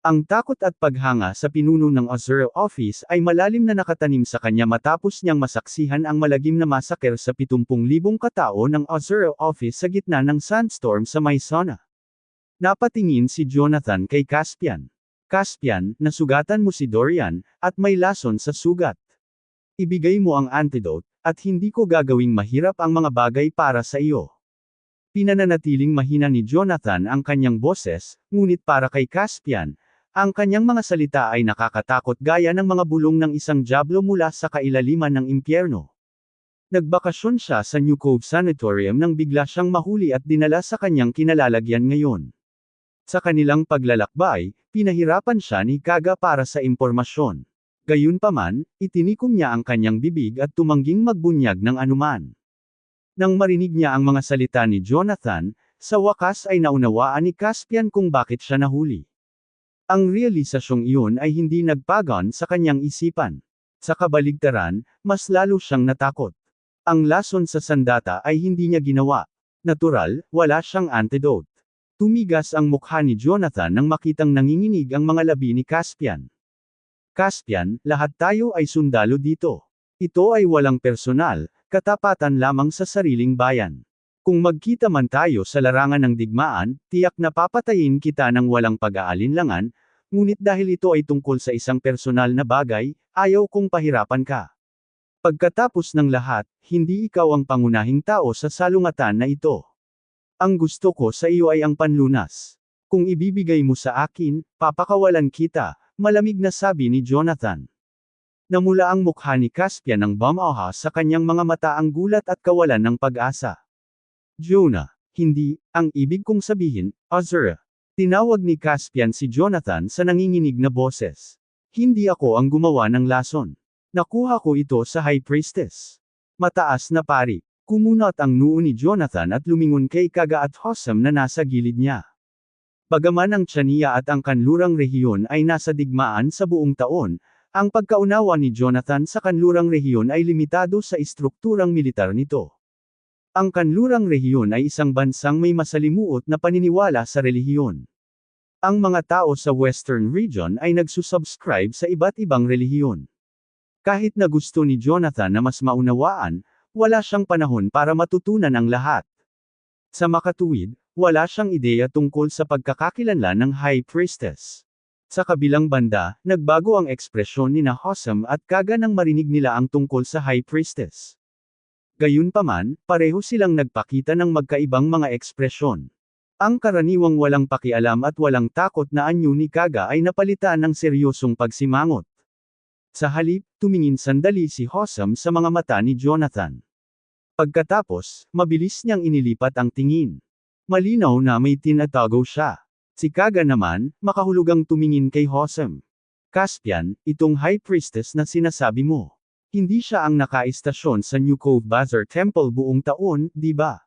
Ang takot at paghanga sa pinuno ng Azure Office ay malalim na nakatanim sa kanya matapos niyang masaksihan ang malagim na masaker sa 70,000 katao ng Azure Office sa gitna ng sandstorm sa Maisona. Napatingin si Jonathan kay Caspian. Caspian, nasugatan mo si Dorian, at may lason sa sugat. Ibigay mo ang antidote, at hindi ko gagawing mahirap ang mga bagay para sa iyo. Pinananatiling mahina ni Jonathan ang kanyang boses, ngunit para kay Caspian, ang kanyang mga salita ay nakakatakot gaya ng mga bulong ng isang dyablo mula sa kailaliman ng impyerno. Nagbakasyon siya sa New Cove Sanatorium nang bigla siyang mahuli at dinala sa kanyang kinalalagyan ngayon. Sa kanilang paglalakbay, pinahirapan siya ni Kaga para sa impormasyon. Gayunpaman, itinikom niya ang kanyang bibig at tumangging magbunyag ng anuman. Nang marinig niya ang mga salita ni Jonathan, sa wakas ay naunawaan ni Caspian kung bakit siya nahuli. Ang realisasyong iyon ay hindi nagpagon sa kanyang isipan. Sa kabaligtaran, mas lalo siyang natakot. Ang lason sa sandata ay hindi niya ginawa. Natural, wala siyang antidote. Tumigas ang mukha ni Jonathan nang makitang nanginginig ang mga labi ni Caspian. Caspian, lahat tayo ay sundalo dito. Ito ay walang personal, katapatan lamang sa sariling bayan. Kung magkita man tayo sa larangan ng digmaan, tiyak na papatayin kita ng walang pag-aalinlangan, ngunit dahil ito ay tungkol sa isang personal na bagay, ayaw kong pahirapan ka. Pagkatapos ng lahat, hindi ikaw ang pangunahing tao sa salungatan na ito. Ang gusto ko sa iyo ay ang panlunas. Kung ibibigay mo sa akin, papakawalan kita, malamig na sabi ni Jonathan. Namula ang mukha ni Caspian ng bumahas sa kanyang mga mata ang gulat at kawalan ng pag-asa. Jonah, hindi, ang ibig kong sabihin, Azure. Tinawag ni Caspian si Jonathan sa nanginginig na boses. Hindi ako ang gumawa ng lason. Nakuha ko ito sa High Priestess. Mataas na pari. Kumunot ang noo ni Jonathan at lumingon kay Kaga at Hossam na nasa gilid niya. Bagaman ang Chania at ang kanlurang rehiyon ay nasa digmaan sa buong taon, ang pagkaunawa ni Jonathan sa kanlurang rehiyon ay limitado sa istrukturang militar nito. Ang kanlurang rehiyon ay isang bansang may masalimuot na paniniwala sa relihiyon. Ang mga tao sa Western Region ay nagsusubscribe sa iba't ibang relihiyon. Kahit na gusto ni Jonathan na mas maunawaan, wala siyang panahon para matutunan ang lahat. Sa makatuwid, wala siyang ideya tungkol sa pagkakakilanlan ng High Priestess. Sa kabilang banda, nagbago ang ekspresyon ni Hossam at Kaga nang marinig nila ang tungkol sa High Priestess. Gayunpaman, pareho silang nagpakita ng magkaibang mga ekspresyon. Ang karaniwang walang pakialam at walang takot na anyo ni Kaga ay napalitan ng seryosong pagsimangot. Sa halip, tumingin sandali si Hossam sa mga mata ni Jonathan. Pagkatapos, mabilis niyang inilipat ang tingin. Malinaw na may tinatago siya. Si Kaga naman, makahulugang tumingin kay Hossam. Caspian, itong High Priestess na sinasabi mo. Hindi siya ang nakaistasyon sa New Cove Bazaar Temple buong taon, di ba?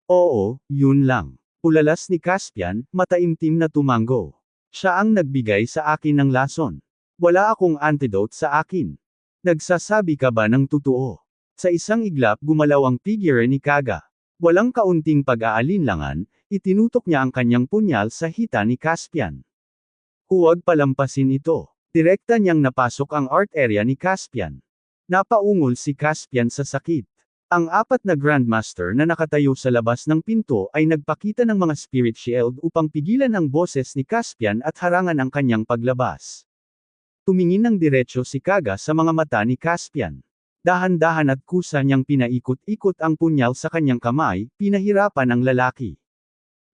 Oo, yun lang. Ulalas ni Caspian, mataimtim na tumango. Siya ang nagbigay sa akin ng lason. Wala akong antidote sa akin. Nagsasabi ka ba ng totoo? Sa isang iglap gumalaw ang figure ni Kaga. Walang kaunting pag-aalinlangan, itinutok niya ang kanyang punyal sa hita ni Caspian. Huwag palampasin ito. Direkta niyang napasok ang art area ni Caspian. Napaungol si Caspian sa sakit. Ang apat na Grandmaster na nakatayo sa labas ng pinto ay nagpakita ng mga spirit shield upang pigilan ang boses ni Caspian at harangan ang kanyang paglabas. Tumingin ng diretsyo si Kaga sa mga mata ni Caspian. Dahan-dahan at kusa niyang pinaikot-ikot ang punyal sa kanyang kamay, pinahirapan ang lalaki.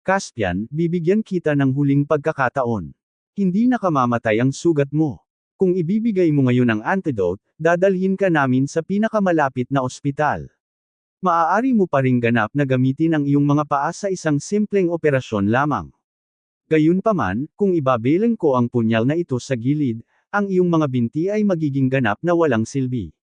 Caspian, bibigyan kita ng huling pagkakataon. Hindi nakamamatay ang sugat mo. Kung ibibigay mo ngayon ang antidote, dadalhin ka namin sa pinakamalapit na ospital. Maaari mo pa ring ganap na gamitin ang iyong mga paa sa isang simpleng operasyon lamang. Gayunpaman, kung ibabeleng ko ang punyal na ito sa gilid, ang iyong mga binti ay magiging ganap na walang silbi.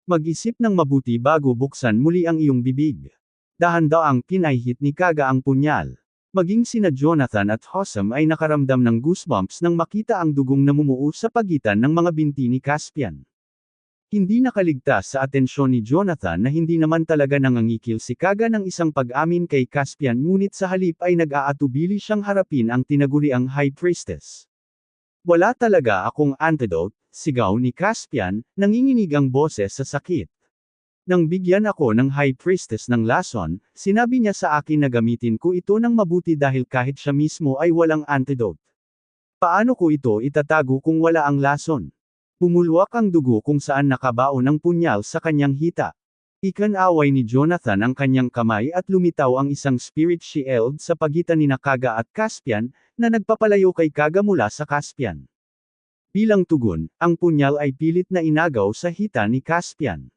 Mag-isip ng mabuti bago buksan muli ang iyong bibig. Dahan-daang pinahit ni Kaga ang punyal. Maging sina Jonathan at Hossam ay nakaramdam ng goosebumps nang makita ang dugong namumuo sa pagitan ng mga binti ni Caspian. Hindi nakaligtas sa atensyon ni Jonathan na hindi naman talaga nangangikil si Kaga ng isang pag-amin kay Caspian ngunit sa halip ay nag-aatubili siyang harapin ang tinaguriang High Priestess. Wala talaga akong antidote, sigaw ni Caspian, nanginginig ang boses sa sakit. Nang bigyan ako ng High Priestess ng lason, sinabi niya sa akin na gamitin ko ito ng mabuti dahil kahit siya mismo ay walang antidote. Paano ko ito itatago kung wala ang lason? Pumulwak ang dugo kung saan nakabaon ang punyal sa kanyang hita. Ikanaway ni Jonathan ang kanyang kamay at lumitaw ang isang spirit shield sa pagitan ni Kaga at Caspian, na nagpapalayo kay Kaga mula sa Caspian. Bilang tugon, ang punyal ay pilit na inagaw sa hita ni Caspian.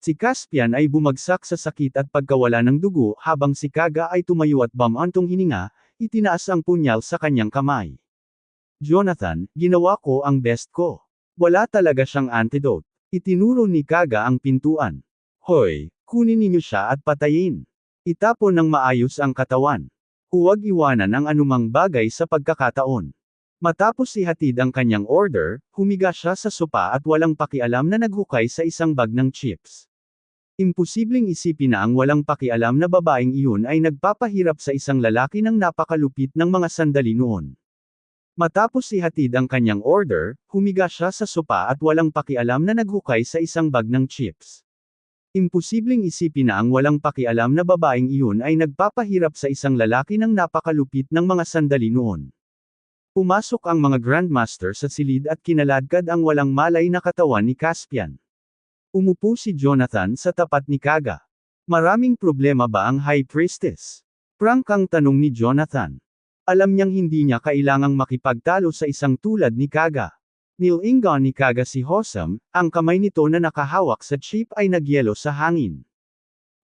Si Caspian ay bumagsak sa sakit at pagkawala ng dugo habang si Kaga ay tumayo at bumantong hininga, itinaas ang punyal sa kanyang kamay. Jonathan, ginawa ko ang best ko. Wala talaga siyang antidote. Itinuro ni Kaga ang pintuan. Hoy, kunin ninyo siya at patayin. Itapon ng maayos ang katawan. Huwag iwanan ang anumang bagay sa pagkakataon. Matapos ihatid ang kanyang order, humiga siya sa sopa at walang pakialam na naghukay sa isang bag ng chips. Imposibleng isipin na ang walang pakialam na babaeng iyon ay nagpapahirap sa isang lalaki ng napakalupit ng mga sandali noon. Matapos ihatid ang kanyang order, humiga siya sa sopa at walang pakialam na naghukay sa isang bag ng chips. Imposibleng isipin na ang walang pakialam na babaeng iyon ay nagpapahirap sa isang lalaki ng napakalupit ng mga sandali noon. Pumasok ang mga Grandmaster sa silid at kinaladkad ang walang malay na katawan ni Caspian. Umupo si Jonathan sa tapat ni Kaga. Maraming problema ba ang High Priestess? Prangkang tanong ni Jonathan. Alam niyang hindi niya kailangang makipagtalo sa isang tulad ni Kaga. Nilingon ni Kaga si Hossam, ang kamay nito na nakahawak sa chip ay nagyelo sa hangin.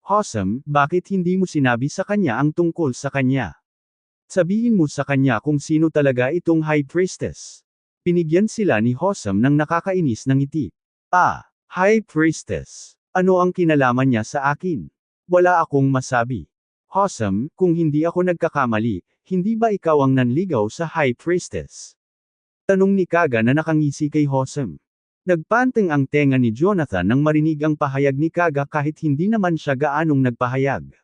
Hossam, bakit hindi mo sinabi sa kanya ang tungkol sa kanya? Sabihin mo sa kanya kung sino talaga itong High Priestess. Pinigyan sila ni Hossam ng nakakainis na ngiti. Ah, High Priestess. Ano ang kinalaman niya sa akin? Wala akong masabi. Hossam, kung hindi ako nagkakamali, hindi ba ikaw ang nanligaw sa High Priestess? Tanong ni Kaga na nakangisi kay Hossam. Nagpanteng ang tenga ni Jonathan nang marinig ang pahayag ni Kaga kahit hindi naman siya gaanong nagpahayag.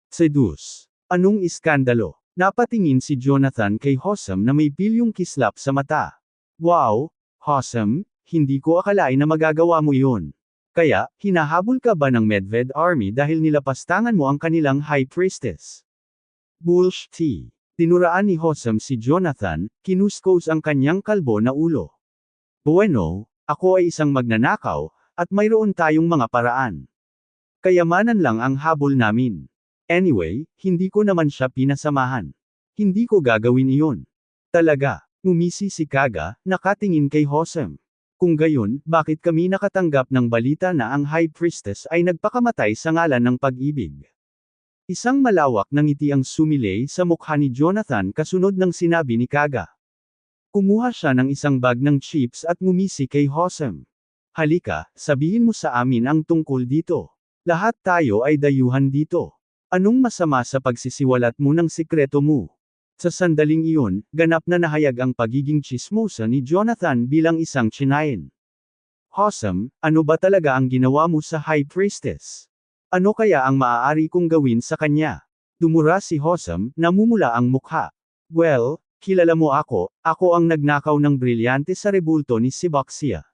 Seduce. Anong iskandalo? Napatingin si Jonathan kay Hossam na may pilyong kislap sa mata. Wow, Hossam, hindi ko akalain na magagawa mo yun. Kaya, hinahabol ka ba ng Medved Army dahil nilapastangan mo ang kanilang High Priestess? Bullshit. Tinuraan ni Hossam si Jonathan, kinuskos ang kanyang kalbo na ulo. Bueno, ako ay isang magnanakaw, at mayroon tayong mga paraan. Kayamanan lang ang habol namin. Anyway, hindi ko naman siya pinasamahan. Hindi ko gagawin iyon. Talaga, ngumisi si Kaga, nakatingin kay Hossam. Kung gayon, bakit kami nakatanggap ng balita na ang High Priestess ay nagpakamatay sa ngalan ng pag-ibig? Isang malawak na ngiti ang sumilay sa mukha ni Jonathan kasunod ng sinabi ni Kaga. Kumuha siya ng isang bag ng chips at ngumisi kay Hossam. Halika, sabihin mo sa amin ang tungkol dito. Lahat tayo ay dayuhan dito. Anong masama sa pagsisiwalat mo ng sikreto mo? Sa sandaling iyon, ganap na nahayag ang pagiging tsismosa ni Jonathan bilang isang tsinayin. Hossam, ano ba talaga ang ginawa mo sa High Priestess? Ano kaya ang maaari kong gawin sa kanya? Dumura si Hossam, namumula ang mukha. Well, kilala mo ako ang nagnakaw ng brilyante sa rebulto ni Siboxia.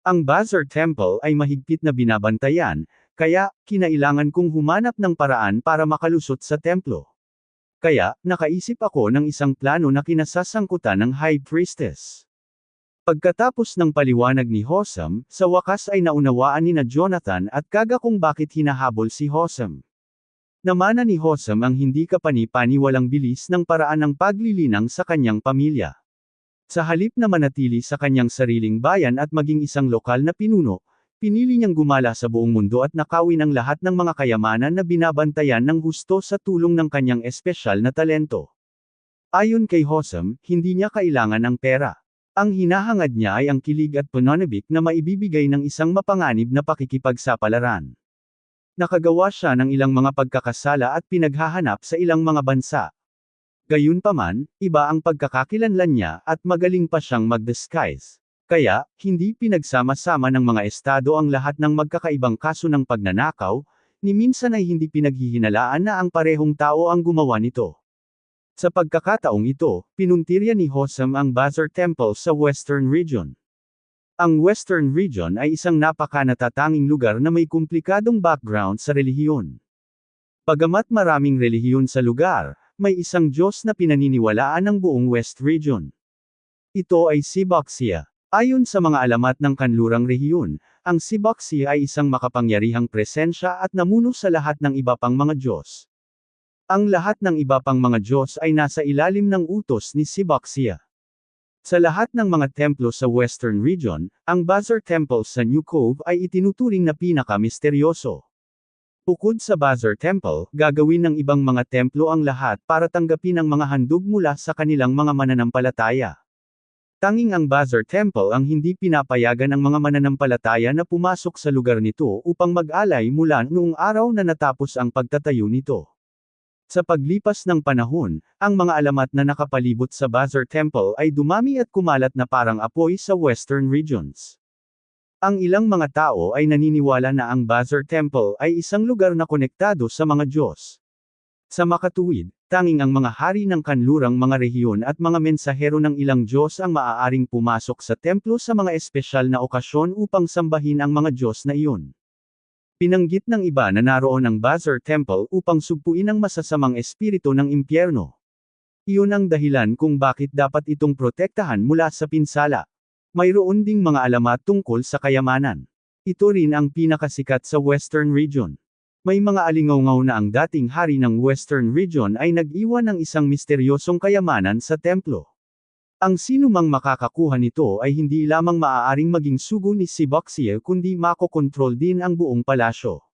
Ang Bazar Temple ay mahigpit na binabantayan, kaya, kinailangan kong humanap ng paraan para makalusot sa templo. Kaya, nakaisip ako ng isang plano na kinasasangkutan ng High Priestess. Pagkatapos ng paliwanag ni Hossam, sa wakas ay naunawaan ni na Jonathan at Kaga kung bakit hinahabol si Hossam. Namana ni Hossam ang hindi kapani-paniwalang bilis ng paraan ng paglilinang sa kanyang pamilya. Sa halip na manatili sa kanyang sariling bayan at maging isang lokal na pinuno, pinili niyang gumala sa buong mundo at nakawin ang lahat ng mga kayamanan na binabantayan ng husto sa tulong ng kanyang espesyal na talento. Ayon kay Hossam, hindi niya kailangan ang pera. Ang hinahangad niya ay ang kilig at pananabik na maibibigay ng isang mapanganib na pakikipagsapalaran. Nakagawa siya ng ilang mga pagkakasala at pinaghahanap sa ilang mga bansa. Gayunpaman, iba ang pagkakakilanlan niya at magaling pa siyang mag-disguise. Kaya, hindi pinagsama-sama ng mga estado ang lahat ng magkakaibang kaso ng pagnanakaw, ni minsan ay hindi pinaghihinalaan na ang parehong tao ang gumawa nito. Sa pagkakataong ito, pinuntirya ni Hossam ang Bazar Temple sa Western Region. Ang Western Region ay isang napaka-natatanging lugar na may komplikadong background sa relihiyon. Bagamat maraming relihiyon sa lugar, may isang Diyos na pinaniniwalaan ng buong West Region. Ito ay Siboxia. Ayon sa mga alamat ng kanlurang rehiyon, ang Siboxia ay isang makapangyarihang presensya at namuno sa lahat ng iba pang mga Diyos. Ang lahat ng iba pang mga Diyos ay nasa ilalim ng utos ni Siboxia. Sa lahat ng mga templo sa Western Region, ang Bazar Temple sa New Cove ay itinuturing na pinaka-misteryoso. Bukod sa Bazar Temple, gagawin ng ibang mga templo ang lahat para tanggapin ang mga handog mula sa kanilang mga mananampalataya. Tanging ang Bazar Temple ang hindi pinapayagan ang mga mananampalataya na pumasok sa lugar nito upang mag-alay mula noong araw na natapos ang pagtatayo nito. Sa paglipas ng panahon, ang mga alamat na nakapalibot sa Bazar Temple ay dumami at kumalat na parang apoy sa Western Regions. Ang ilang mga tao ay naniniwala na ang Bazar Temple ay isang lugar na konektado sa mga Diyos. Sa makatuwid, tanging ang mga hari ng kanlurang mga rehiyon at mga mensahero ng ilang Diyos ang maaaring pumasok sa templo sa mga espesyal na okasyon upang sambahin ang mga Diyos na iyon. Pinanggit ng iba na naroon ang Bazar Temple upang sugpuin ang masasamang espiritu ng impyerno. Iyon ang dahilan kung bakit dapat itong protektahan mula sa pinsala. Mayroon ding mga alamat tungkol sa kayamanan. Ito rin ang pinakasikat sa Western Region. May mga alingaw-ngaw na ang dating hari ng Western Region ay nag-iwan ng isang misteryosong kayamanan sa templo. Ang sinumang makakakuha nito ay hindi lamang maaaring maging sugo ni Siboxia kundi makokontrol din ang buong palasyo.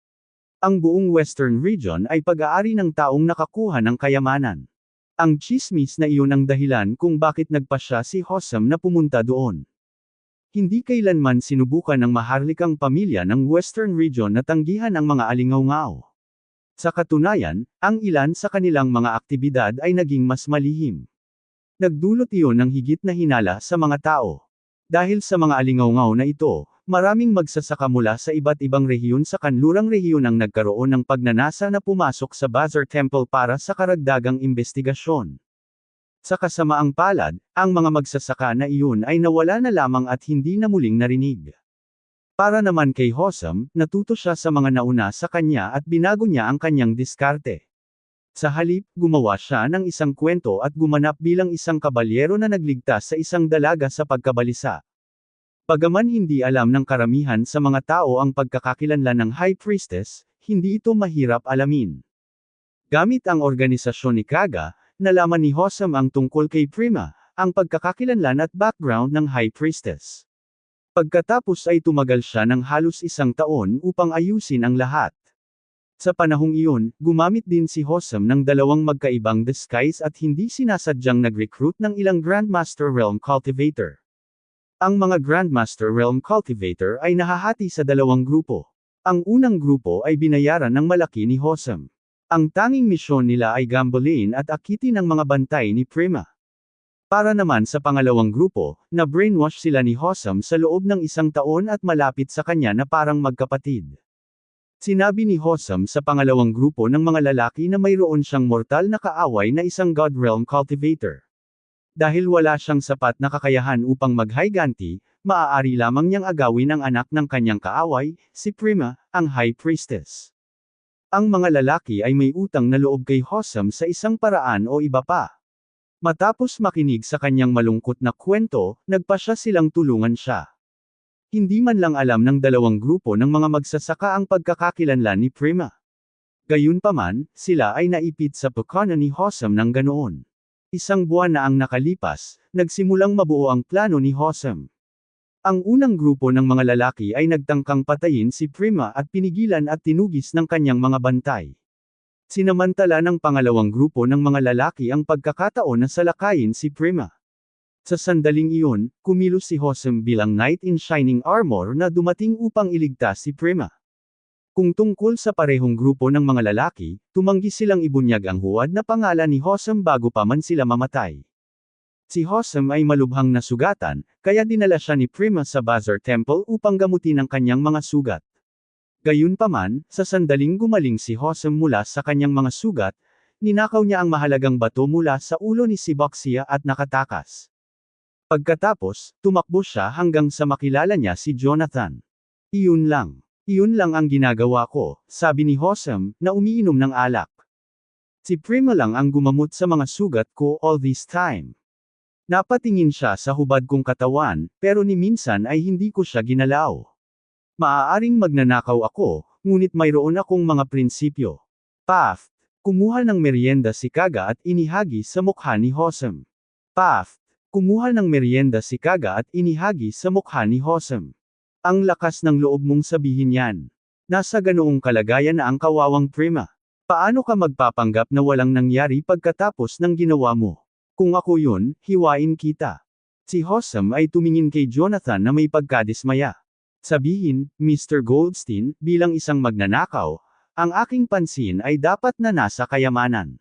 Ang buong Western Region ay pag-aari ng taong nakakuha ng kayamanan. Ang tsismis na iyon ang dahilan kung bakit nagpasya si Hossam na pumunta doon. Hindi kailanman sinubukan ng maharlikang pamilya ng Western Region na tanggihan ang mga alingaw-ngaw. Sa katunayan, ang ilan sa kanilang mga aktibidad ay naging mas malihim. Nagdulot iyon ng higit na hinala sa mga tao. Dahil sa mga alingaw-ngaw na ito, maraming magsasaka mula sa iba't ibang rehiyon sa kanlurang rehiyon ang nagkaroon ng pagnanasa na pumasok sa Bazaar Temple para sa karagdagang investigasyon. Sa kasamaang palad, ang mga magsasaka na iyon ay nawala na lamang at hindi na muling narinig. Para naman kay Hossam, natuto siya sa mga nauna sa kanya at binago niya ang kanyang diskarte. Sa halip, gumawa siya ng isang kwento at gumanap bilang isang kabalyero na nagligtas sa isang dalaga sa pagkabalisa. Bagaman hindi alam ng karamihan sa mga tao ang pagkakakilanlan ng High Priestess, hindi ito mahirap alamin. Gamit ang organisasyon ni Kaga, nalaman ni Hossam ang tungkol kay Prima, ang pagkakakilanlan at background ng High Priestess. Pagkatapos ay tumagal siya ng halos 1 taon upang ayusin ang lahat. Sa panahong iyon, gumamit din si Hossam ng 2 magkaibang disguise at hindi sinasadyang nag-recruit ng ilang Grandmaster Realm Cultivator. Ang mga Grandmaster Realm Cultivator ay nahahati sa 2 grupo. Ang unang grupo ay binayaran ng malaki ni Hossam. Ang tanging misyon nila ay gambling at akitin ang mga bantay ni Prima. Para naman sa pangalawang grupo, na-brainwash sila ni Hossam sa loob ng 1 taon at malapit sa kanya na parang magkapatid. Sinabi ni Hossam sa pangalawang grupo ng mga lalaki na mayroon siyang mortal na kaaway na isang God Realm Cultivator. Dahil wala siyang sapat na kakayahan upang maghiganti, maaari lamang niyang agawin ang anak ng kanyang kaaway, si Prima, ang High Priestess. Ang mga lalaki ay may utang na loob kay Hossam sa isang paraan o iba pa. Matapos makinig sa kanyang malungkot na kwento, nagpasya silang tulungan siya. Hindi man lang alam ng 2 grupo ng mga magsasaka ang pagkakakilanlan ni Prima. Gayunpaman, sila ay naipit sa pagkana ni Hossam ng ganoon. 1 buwan na ang nakalipas, nagsimulang mabuo ang plano ni Hossam. Ang unang grupo ng mga lalaki ay nagtangkang patayin si Prima at pinigilan at tinugis ng kanyang mga bantay. Sinamantala ng pangalawang grupo ng mga lalaki ang pagkakataon na salakayin si Prima. Sa sandaling iyon, kumilos si Hossam bilang Knight in Shining Armor na dumating upang iligtas si Prima. Kung tungkol sa parehong grupo ng mga lalaki, tumanggi silang ibunyag ang huwad na pangalan ni Hossam bago pa man sila mamatay. Si Hossam ay malubhang nasugatan, kaya dinala siya ni Prima sa Bazaar Temple upang gamutin ang kanyang mga sugat. Gayunpaman, sa sandaling gumaling si Hossam mula sa kanyang mga sugat, ninakaw niya ang mahalagang bato mula sa ulo ni Siboxia at nakatakas. Pagkatapos, tumakbo siya hanggang sa makilala niya si Jonathan. Iyon lang ang ginagawa ko, sabi ni Hossam, na umiinom ng alak. Si Prima lang ang gumamot sa mga sugat ko all this time. Napatingin siya sa hubad kong katawan, pero ni minsan ay hindi ko siya ginalaw. Maaaring magnanakaw ako, ngunit mayroon akong mga prinsipyo. Path. Kumuha ng merienda si Kaga at inihagi sa mukha ni Hossam. Path. Kumuha ng merienda si Kaga at inihagi sa mukha ni Hossam. Ang lakas ng loob mong sabihin yan. Nasa ganoong kalagayan na ang kawawang Prima. Paano ka magpapanggap na walang nangyari pagkatapos ng ginawa mo? Kung ako yun, hiwain kita. Si Hossam ay tumingin kay Jonathan na may pagkadismaya. Sabihin, Mr. Goldstein, bilang isang magnanakaw, ang aking pansin ay dapat na nasa kayamanan.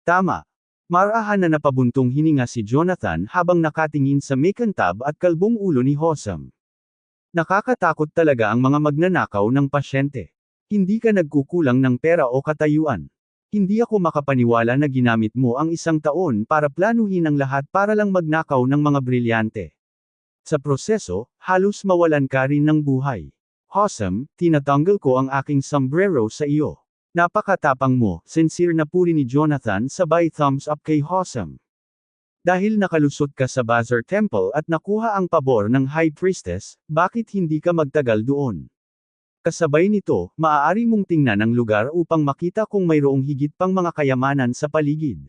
Tama. Marahan na napabuntong hininga si Jonathan habang nakatingin sa makantab at kalbong ulo ni Hossam. Nakakatakot talaga ang mga magnanakaw ng pasyente. Hindi ka nagkukulang ng pera o katayuan. Hindi ako makapaniwala na ginamit mo ang 1 taon para planuhin ang lahat para lang magnakaw ng mga brilyante. Sa proseso, halos mawalan ka rin ng buhay. Hossam, tinatanggal ko ang aking sombrero sa iyo. Napakatapang mo, sincere na puri ni Jonathan sabay thumbs up kay Hossam. Dahil nakalusot ka sa Bazaar Temple at nakuha ang pabor ng High Priestess, bakit hindi ka magtagal doon? Kasabay nito, maaari mong tingnan ang lugar upang makita kung mayroong higit pang mga kayamanan sa paligid.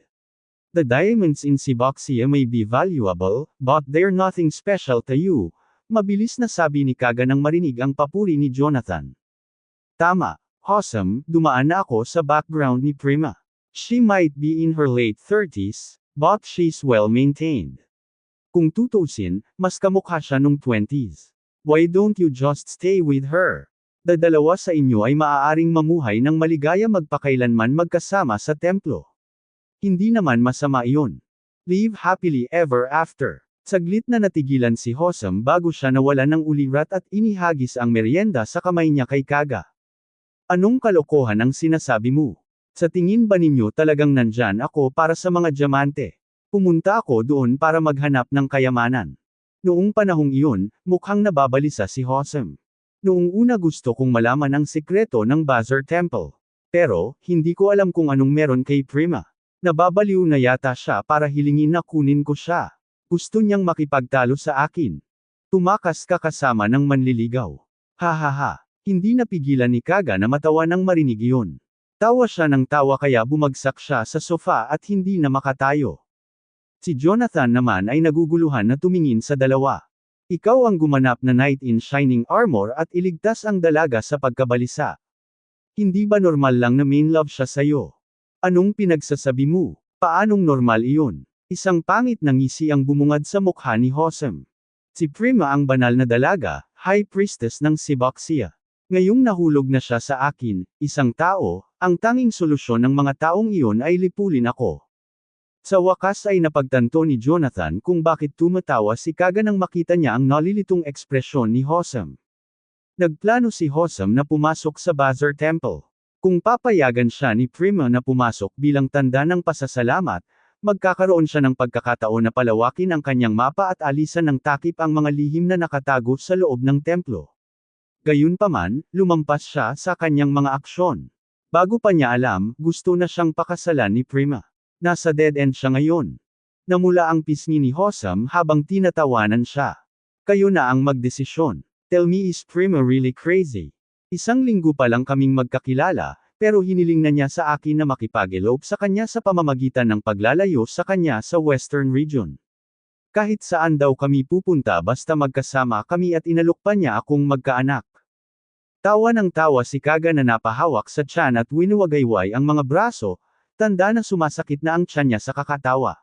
The diamonds in Siboxia may be valuable, but they're nothing special to you, mabilis na sabi ni Kaga nang marinig ang papuri ni Jonathan. Tama, Hossam, dumaan na ako sa background ni Prima. She might be in her late 30s, but she's well maintained. Kung tutuusin, mas kamukha siya nung 20s. Why don't you just stay with her? Dalawa sa inyo ay maaaring mamuhay ng maligaya magpakailanman magkasama sa templo. Hindi naman masama iyon. Live happily ever after. Saglit na natigilan si Hosam bago siya nawalan ng ulirat at inihagis ang merienda sa kamay niya kay Kaga. Anong kalokohan ang sinasabi mo? Sa tingin ba ninyo talagang nandyan ako para sa mga diamante? Pumunta ako doon para maghanap ng kayamanan. Noong panahong iyon, mukhang nababalisa si Hosam. Noong una gusto kong malaman ang sikreto ng Bazaar Temple. Pero, hindi ko alam kung anong meron kay Prima. Nababaliw na yata siya para hilingin na kunin ko siya. Gusto niyang makipagtalo sa akin. Tumakas ka kasama ng manliligaw. Hahaha. Hindi napigilan ni Kaga na matawa nang marinig iyon. Tawa siya ng tawa kaya bumagsak siya sa sofa at hindi na makatayo. Si Jonathan naman ay naguguluhan na tumingin sa dalawa. Ikaw ang gumanap na knight in shining armor at iligtas ang dalaga sa pagkabalisa. Hindi ba normal lang na main love siya sa'yo? Anong pinagsasabi mo? Paanong normal iyon? Isang pangit na ngisi ang bumungad sa mukha ni Hosam. Si Prima ang banal na dalaga, high priestess ng Sibaxia. Ngayong nahulog na siya sa akin, isang tao, ang tanging solusyon ng mga taong iyon ay lipulin ako. Sa wakas ay napagtanto ni Jonathan kung bakit tumatawa si Kaga nang makita niya ang nalilitong ekspresyon ni Hosam. Nagplano si Hosam na pumasok sa Bazaar Temple. Kung papayagan siya ni Prima na pumasok bilang tanda ng pasasalamat, magkakaroon siya ng pagkakataon na palawakin ang kanyang mapa at alisan ng takip ang mga lihim na nakatago sa loob ng templo. Gayunpaman, lumampas siya sa kanyang mga aksyon. Bago pa niya alam, gusto na siyang pakasalan ni Prima. Nasa dead end siya ngayon. Namula ang pisngi ni Hosam habang tinatawanan siya. Kayo na ang magdesisyon. Tell me, is Prima really crazy? Isang linggo pa lang kaming magkakilala, pero hiniling na niya sa akin na makipag-elope sa kanya sa pamamagitan ng paglalayo sa kanya sa Western Region. Kahit saan daw kami pupunta basta magkasama kami at inalok pa niya akong magkaanak. Tawa ng tawa si Kaga na napahawak sa tiyan at winuwagayway ang mga braso, tanda na sumasakit na ang tiyan niya sa kakatawa.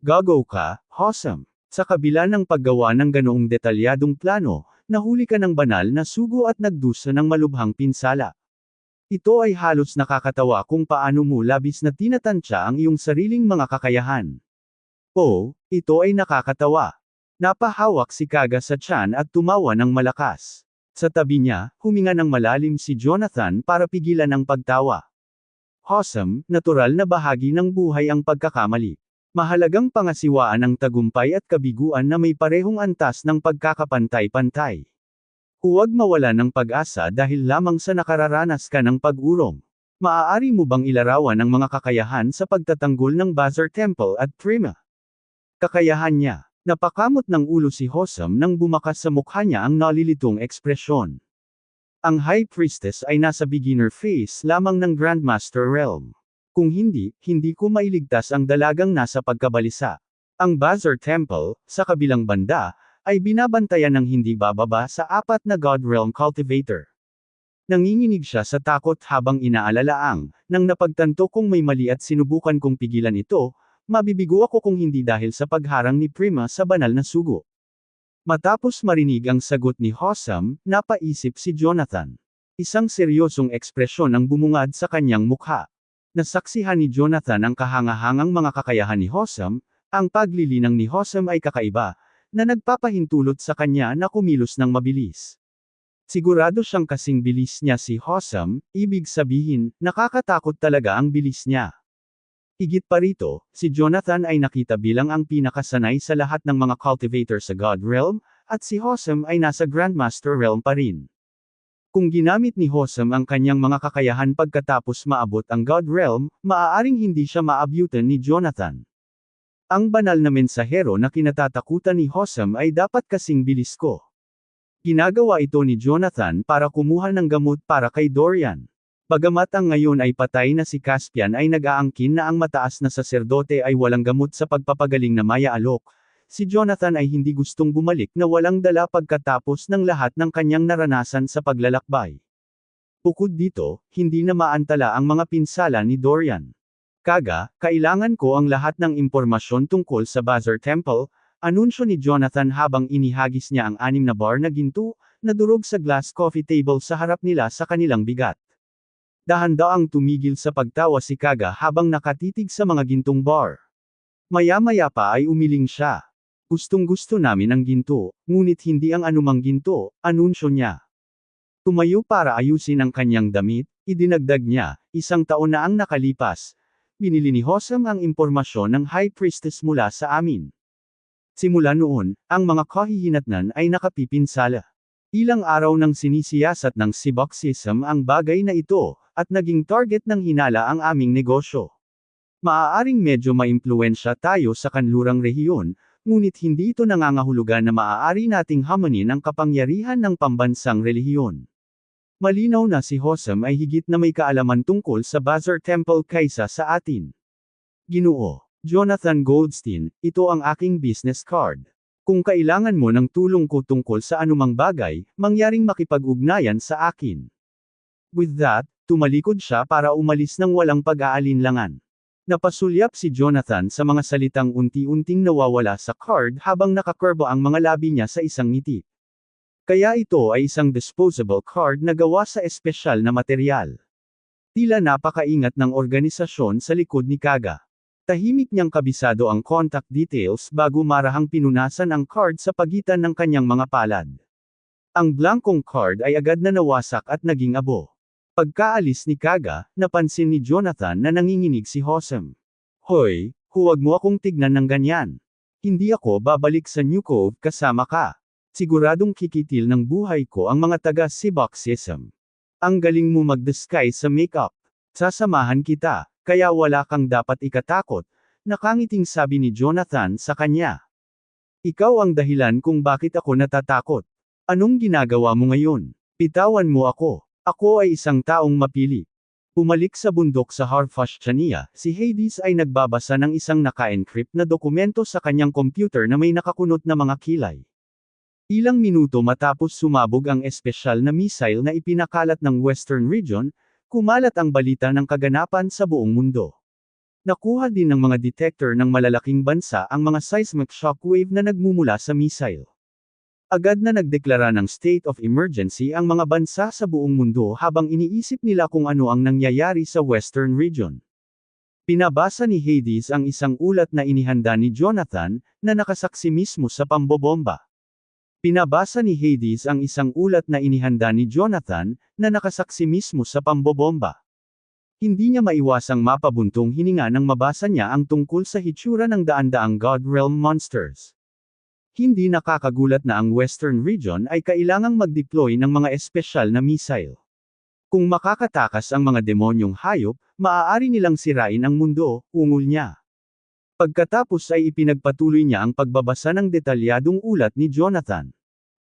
Gago ka, Hosam. Sa kabila ng paggawa ng ganoong detalyadong plano, nahuli ka ng banal na sugo at nagdusa ng malubhang pinsala. Ito ay halos nakakatawa kung paano mo labis na tinatansya ang iyong sariling mga kakayahan. Oh, ito ay nakakatawa. Napahawak si Kaga sa tiyan at tumawa ng malakas. Sa tabi niya, huminga ng malalim si Jonathan para pigilan ang pagtawa. Hosam, natural na bahagi ng buhay ang pagkakamali. Mahalagang pangasiwaan ang tagumpay at kabiguan na may parehong antas ng pagkakapantay-pantay. Huwag mawala ng pag-asa dahil lamang sa nakararanas ka ng pag-urong. Maaari mo bang ilarawan ang mga kakayahan sa pagtatanggol ng Bazaar Temple at Prima? Kakayahan niya. Napakamot ng ulo si Hosam nang bumakas sa mukha niya ang nalilitong ekspresyon. Ang High Priestess ay nasa beginner phase lamang ng Grandmaster Realm. Kung hindi, hindi ko mailigtas ang dalagang nasa pagkabalisa. Ang Bazaar Temple, sa kabilang banda, ay binabantayan ng hindi bababa sa 4 na God Realm Cultivator. Nanginginig siya sa takot habang inaalalaang, nang napagtanto kong may mali at sinubukan kong pigilan ito, mabibigo ako kung hindi dahil sa pagharang ni Prima sa banal na sugo. Matapos marinig ang sagot ni Hosam, napaisip si Jonathan. Isang seryosong ekspresyon ang bumungad sa kanyang mukha. Nasaksihan ni Jonathan ang kahangahangang mga kakayahan ni Hosam, ang paglilinang ni Hosam ay kakaiba, na nagpapahintulot sa kanya na kumilos ng mabilis. Sigurado siyang kasing bilis niya si Hosam, ibig sabihin, nakakatakot talaga ang bilis niya. Higit pa rito, si Jonathan ay nakita bilang ang pinakasanay sa lahat ng mga cultivator sa God Realm, at si Hosam ay nasa Grandmaster Realm pa rin. Kung ginamit ni Hosam ang kanyang mga kakayahan pagkatapos maabot ang God Realm, maaaring hindi siya maabutan ni Jonathan. Ang banal na mensahero na kinatatakutan ni Hosam ay dapat kasing bilis ko. Ginagawa ito ni Jonathan para kumuha ng gamot para kay Dorian. Bagamat ang ngayon ay patay na si Caspian ay nag-aangkin na ang mataas na saserdote ay walang gamot sa pagpapagaling na maya-alok, si Jonathan ay hindi gustong bumalik na walang dala pagkatapos ng lahat ng kanyang naranasan sa paglalakbay. Bukod dito, hindi na maantala ang mga pinsala ni Dorian. Kaga, kailangan ko ang lahat ng impormasyon tungkol sa Bazaar Temple, Anunsyo ni Jonathan habang inihagis niya ang 6 na bar na ginto, na durog sa glass coffee table sa harap nila sa kanilang bigat. Dahan-daang tumigil sa pagtawa si Kaga habang nakatitig sa mga gintong bar. Maya-maya pa ay umiling siya. Gustong-gusto namin ang ginto, ngunit hindi ang anumang ginto, anunsyo niya. Tumayo para ayusin ang kanyang damit, idinagdag niya, 1 taon na ang nakalipas. Binili ni Hosam ang impormasyon ng High Priestess mula sa amin. Simula noon, ang mga kahihinatnan ay nakapipinsala. Ilang araw nang sinisiyasat ng Siboxism ang bagay na ito, at naging target ng hinala ang aming negosyo. Maaaring medyo maimpluwensya tayo sa kanlurang rehiyon, ngunit hindi ito nangangahulugan na maaari nating hamanin ang kapangyarihan ng pambansang relihiyon. Malinaw na si Hosam ay higit na may kaalaman tungkol sa Bazar Temple kaysa sa atin. Ginoo Jonathan Goldstein, ito ang aking business card. Kung kailangan mo ng tulong ko tungkol sa anumang bagay, mangyaring makipag-ugnayan sa akin. With that, tumalikod siya para umalis ng walang pag-aalinlangan. Napasulyap si Jonathan sa mga salitang unti-unting nawawala sa card habang nakakurbo ang mga labi niya sa isang ngiti. Kaya ito ay isang disposable card na gawa sa espesyal na material. Tila napakaingat ng organisasyon sa likod ni Kaga. Tahimik niyang kabisado ang contact details bago marahang pinunasan ang card sa pagitan ng kanyang mga palad. Ang blankong card ay agad na nawasak at naging abo. Pagkaalis ni Kaga, napansin ni Jonathan na nanginginig si Hosam. Hoy, huwag mo akong tignan ng ganyan. Hindi ako babalik sa New Cove kasama ka. Siguradong kikitil ng buhay ko ang mga taga-Siboxism. Ang galing mo mag-disguise sa makeup. Sasamahan kita. Kaya wala kang dapat ikatakot, nakangiting sabi ni Jonathan sa kanya. Ikaw ang dahilan kung bakit ako natatakot. Anong ginagawa mo ngayon? Bitawan mo ako. Ako ay isang taong mapili. Pumalik sa bundok sa Harfashchania, si Hades ay nagbabasa ng isang naka-encrypt na dokumento sa kanyang computer na may nakakunot na mga kilay. Ilang minuto matapos sumabog ang espesyal na missile na ipinakalat ng Western Region, kumalat ang balita ng kaganapan sa buong mundo. Nakuha din ng mga detector ng malalaking bansa ang mga seismic shockwave na nagmumula sa missile. Agad na nagdeklara ng state of emergency ang mga bansa sa buong mundo habang iniisip nila kung ano ang nangyayari sa Western Region. Pinabasa ni Hades ang isang ulat na inihanda ni Jonathan, na nakasaksi mismo sa pambobomba. Pinabasa ni Hades ang isang ulat na inihanda ni Jonathan, na nakasaksi mismo sa pambobomba. Hindi niya maiwasang mapabuntong hininga nang mabasa niya ang tungkol sa hitsura ng daan-daang God Realm monsters. Hindi nakakagulat na ang Western Region ay kailangang mag-deploy ng mga espesyal na missile. Kung makakatakas ang mga demonyong hayop, maaari nilang sirain ang mundo, ungol niya. Pagkatapos ay ipinagpatuloy niya ang pagbabasa ng detalyadong ulat ni Jonathan.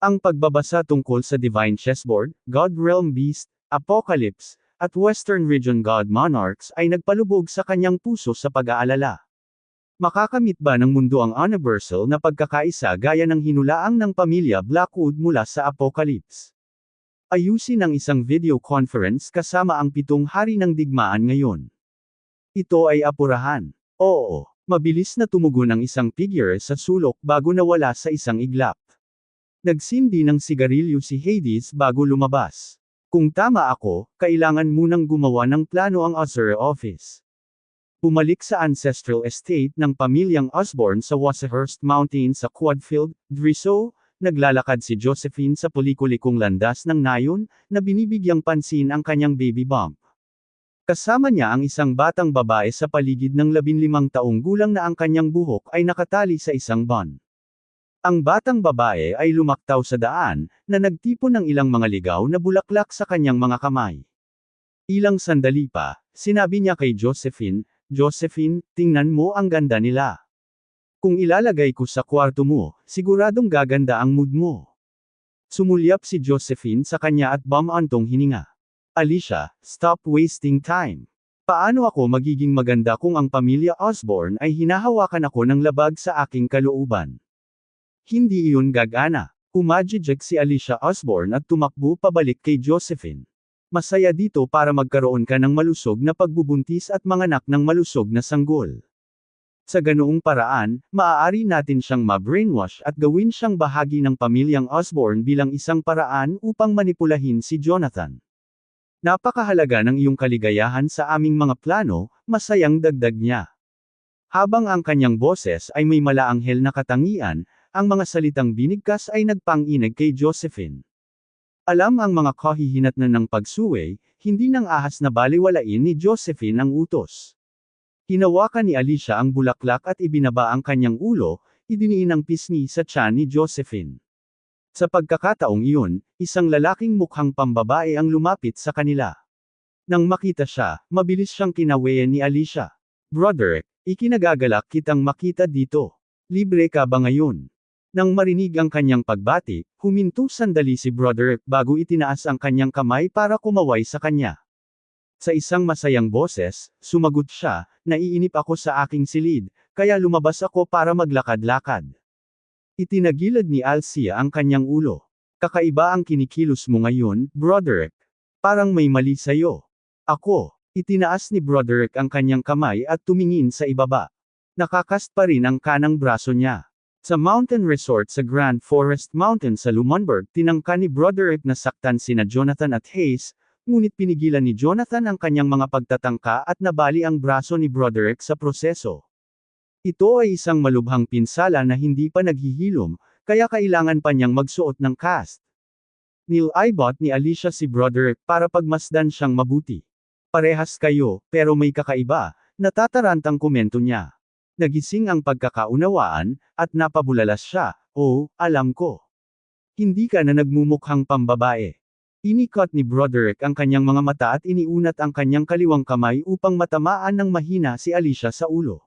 Ang pagbabasa tungkol sa Divine Chessboard, God Realm Beast, Apocalypse, at Western Region God Monarchs ay nagpalubog sa kanyang puso sa pag-aalala. Makakamit ba ng mundo ang universal na pagkakaisa gaya ng hinulaang ng pamilya Blackwood mula sa Apocalypse? Ayusin ang isang video conference kasama ang 7 hari ng digmaan ngayon. Ito ay apurahan. Oo. Mabilis na tumugon ang isang figure sa sulok bago nawala sa isang iglap. Nagsindi ng sigarilyo si Hades bago lumabas. Kung tama ako, kailangan munang gumawa ng plano ang Azure Office. Pumalik sa ancestral estate ng pamilyang Osborne sa Wasahurst Mountain sa Quadfield, Driso, naglalakad si Josephine sa pelikulikong landas ng nayon, na binibigyang pansin ang kanyang baby bump. Kasama niya ang isang batang babae sa paligid ng 15 taong gulang na ang kanyang buhok ay nakatali sa isang bun. Ang batang babae ay lumaktaw sa daan, na nagtipon ng ilang mga ligaw na bulaklak sa kanyang mga kamay. Ilang sandali pa, sinabi niya kay Josephine, Josephine, tingnan mo ang ganda nila. Kung ilalagay ko sa kwarto mo, siguradong gaganda ang mood mo. Sumulyap si Josephine sa kanya at bumantong hininga. Alicia, stop wasting time. Paano ako magiging maganda kung ang pamilya Osborne ay hinahawakan ako ng labag sa aking kalooban? Hindi iyon gagana. Umajijek si Alicia Osborne at tumakbo pabalik kay Josephine. Masaya dito para magkaroon ka ng malusog na pagbubuntis at manganak ng malusog na sanggol. Sa ganoong paraan, maaari natin siyang ma-brainwash at gawin siyang bahagi ng pamilyang Osborn bilang isang paraan upang manipulahin si Jonathan. Napakahalaga ng iyong kaligayahan sa aming mga plano, masayang dagdag niya. Habang ang kanyang boses ay may malaanghel na katangian, ang mga salitang binigkas ay nagpanginig kay Josephine. Alam ang mga kahihinatnan ng pagsuway, hindi nang ahas na baliwalain ni Josephine ang utos. Hinawakan ni Alicia ang bulaklak at ibinaba ang kanyang ulo, idiniin ang pisngi sa tiyan ni Josephine. Sa pagkakataong iyon, isang lalaking mukhang pambabae ang lumapit sa kanila. Nang makita siya, mabilis siyang kinawayan ni Alicia. "Broderick, ikinagagalak kitang makita dito. Libre ka ba ngayon?" Nang marinig ang kanyang pagbati, huminto sandali si Broderick bago itinaas ang kanyang kamay para kumaway sa kanya. Sa isang masayang boses, sumagot siya, "Naiinip ako sa aking silid, kaya lumabas ako para maglakad-lakad." Itinagilid ni Alicia ang kanyang ulo. "Kakaiba ang kinikilos mo ngayon, Broderick. Parang may mali sa'yo." "Ako." Itinaas ni Broderick ang kanyang kamay at tumingin sa ibaba. Nakakast pa rin ang kanang braso niya. Sa mountain resort sa Grand Forest Mountain sa Lumberg, tinangka ni Broderick na saktan sina Jonathan at Hayes, ngunit pinigilan ni Jonathan ang kanyang mga pagtatangka at nabali ang braso ni Broderick sa proseso. Ito ay isang malubhang pinsala na hindi pa naghihilom, kaya kailangan pa niyang magsuot ng cast. Nilibot ni Alicia si Broderick para pagmasdan siyang mabuti. "Parehas kayo, pero may kakaiba," natatarantang komento niya. Nagising ang pagkakaunawaan, at napabulalas siya. "Oh, alam ko. Hindi ka na nagmumukhang pambabae." Inikot ni Broderick ang kanyang mga mata at iniunat ang kanyang kaliwang kamay upang matamaan ng mahina si Alicia sa ulo.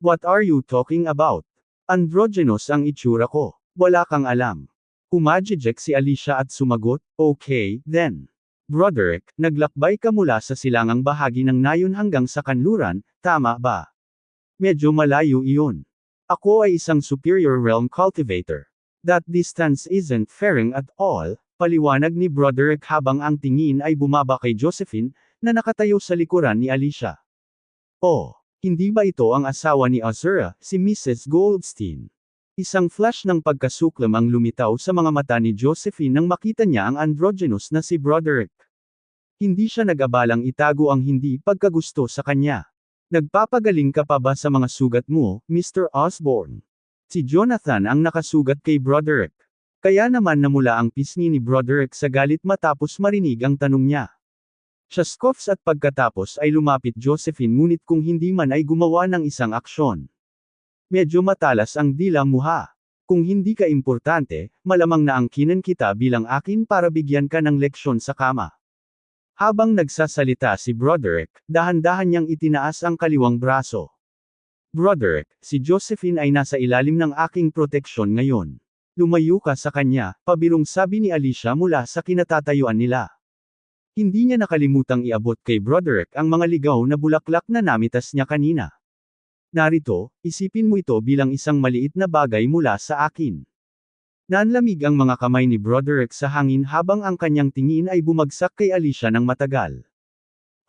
"What are you talking about? Androgynous ang itsura ko. Wala kang alam." Humajijek si Alicia at sumagot, "Okay, then. Broderick, naglakbay ka mula sa silangang bahagi ng nayon hanggang sa kanluran, tama ba?" "Medyo malayo iyon. Ako ay isang superior realm cultivator. That distance isn't faring at all," paliwanag ni Broderick habang ang tingin ay bumaba kay Josephine, na nakatayo sa likuran ni Alicia. "Oh, hindi ba ito ang asawa ni Azura, si Mrs. Goldstein?" Isang flash ng pagkasuklam ang lumitaw sa mga mata ni Josephine nang makita niya ang androgynous na si Broderick. Hindi siya nag-abalang itago ang hindi pagkagusto sa kanya. "Nagpapagaling ka pa ba sa mga sugat mo, Mr. Osborn?" Si Jonathan ang nakasugat kay Broderick. Kaya naman namula ang pisngi ni Broderick sa galit matapos marinig ang tanong niya. Siya scoffs at pagkatapos ay lumapit Josephine ngunit kung hindi man ay gumawa ng isang aksyon. "Medyo matalas ang dila mo ha. Kung hindi ka importante, malamang na angkinan kita bilang akin para bigyan ka ng leksyon sa kama." Habang nagsasalita si Broderick, dahan-dahan niyang itinaas ang kaliwang braso. "Broderick, si Josephine ay nasa ilalim ng aking proteksyon ngayon. Lumayo ka sa kanya," pabirong sabi ni Alicia mula sa kinatatayuan nila. Hindi niya nakalimutang iabot kay Broderick ang mga ligaw na bulaklak na namitas niya kanina. "Narito, isipin mo ito bilang isang maliit na bagay mula sa akin." Nanlamig ang mga kamay ni Broderick sa hangin habang ang kanyang tingin ay bumagsak kay Alicia ng matagal.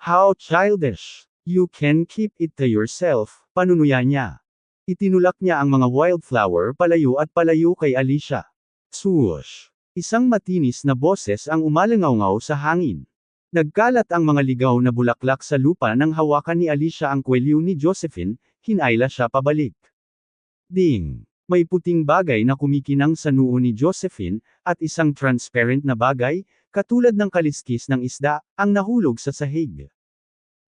"How childish! You can keep it to yourself," panunuya niya. Itinulak niya ang mga wildflower palayo at palayo kay Alicia. Swoosh! Isang matinis na boses ang umalangaw sa hangin. Nagkalat ang mga ligaw na bulaklak sa lupa nang hawakan ni Alicia ang kwelyo ni Josephine, hinayla siya pabalik. Ding! May puting bagay na kumikinang sa noo ni Josephine, at isang transparent na bagay, katulad ng kaliskis ng isda, ang nahulog sa sahig.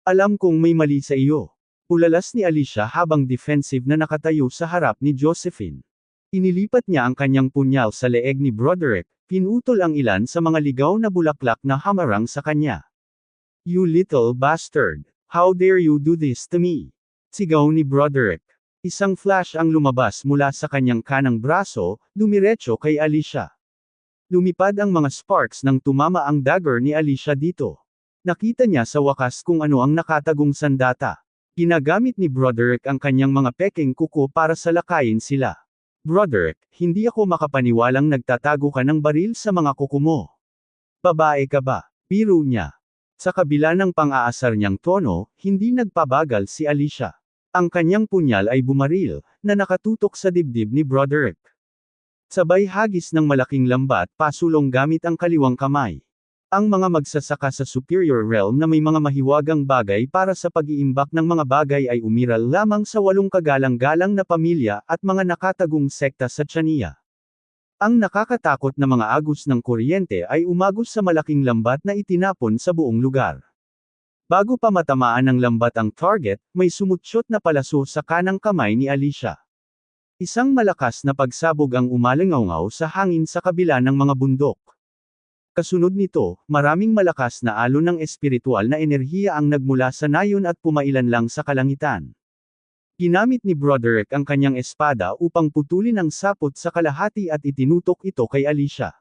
"Alam kong may mali sa iyo." Ulalas ni Alicia habang defensive na nakatayo sa harap ni Josephine. Inilipat niya ang kanyang punyal sa leeg ni Broderick, pinutol ang ilan sa mga ligaw na bulaklak na hamarang sa kanya. "You little bastard! How dare you do this to me?" Sigaw ni Broderick. Isang flash ang lumabas mula sa kanyang kanang braso, dumiretso kay Alicia. Lumipad ang mga sparks nang tumama ang dagger ni Alicia dito. Nakita niya sa wakas kung ano ang nakatagong sandata. Ginagamit ni Broderick ang kanyang mga peking kuko para salakayin sila. "Broderick, hindi ako makapaniwalang nagtatago ka ng baril sa mga kuko mo. Babae ka ba?" Biro niya. Sa kabila ng pang-aasar niyang tono, hindi nagpabagal si Alicia. Ang kanyang punyal ay bumaril, na nakatutok sa dibdib ni Broderick. Sabay hagis ng malaking lambat pasulong gamit ang kaliwang kamay. Ang mga magsasaka sa Superior Realm na may mga mahiwagang bagay para sa pag-iimbak ng mga bagay ay umiral lamang sa 8 kagalang-galang na pamilya at mga nakatagong sekta sa Chania. Ang nakakatakot na mga agos ng kuryente ay umagos sa malaking lambat na itinapon sa buong lugar. Bago pa matamaan ng lambat ang target, may sumutsyot na palaso sa kanang kamay ni Alicia. Isang malakas na pagsabog ang umalingaw sa hangin sa kabila ng mga bundok. Kasunod nito, maraming malakas na alon ng espiritual na enerhiya ang nagmula sa nayon at pumailan lang sa kalangitan. Ginamit ni Broderick ang kanyang espada upang putulin ang sapot sa kalahati at itinutok ito kay Alicia.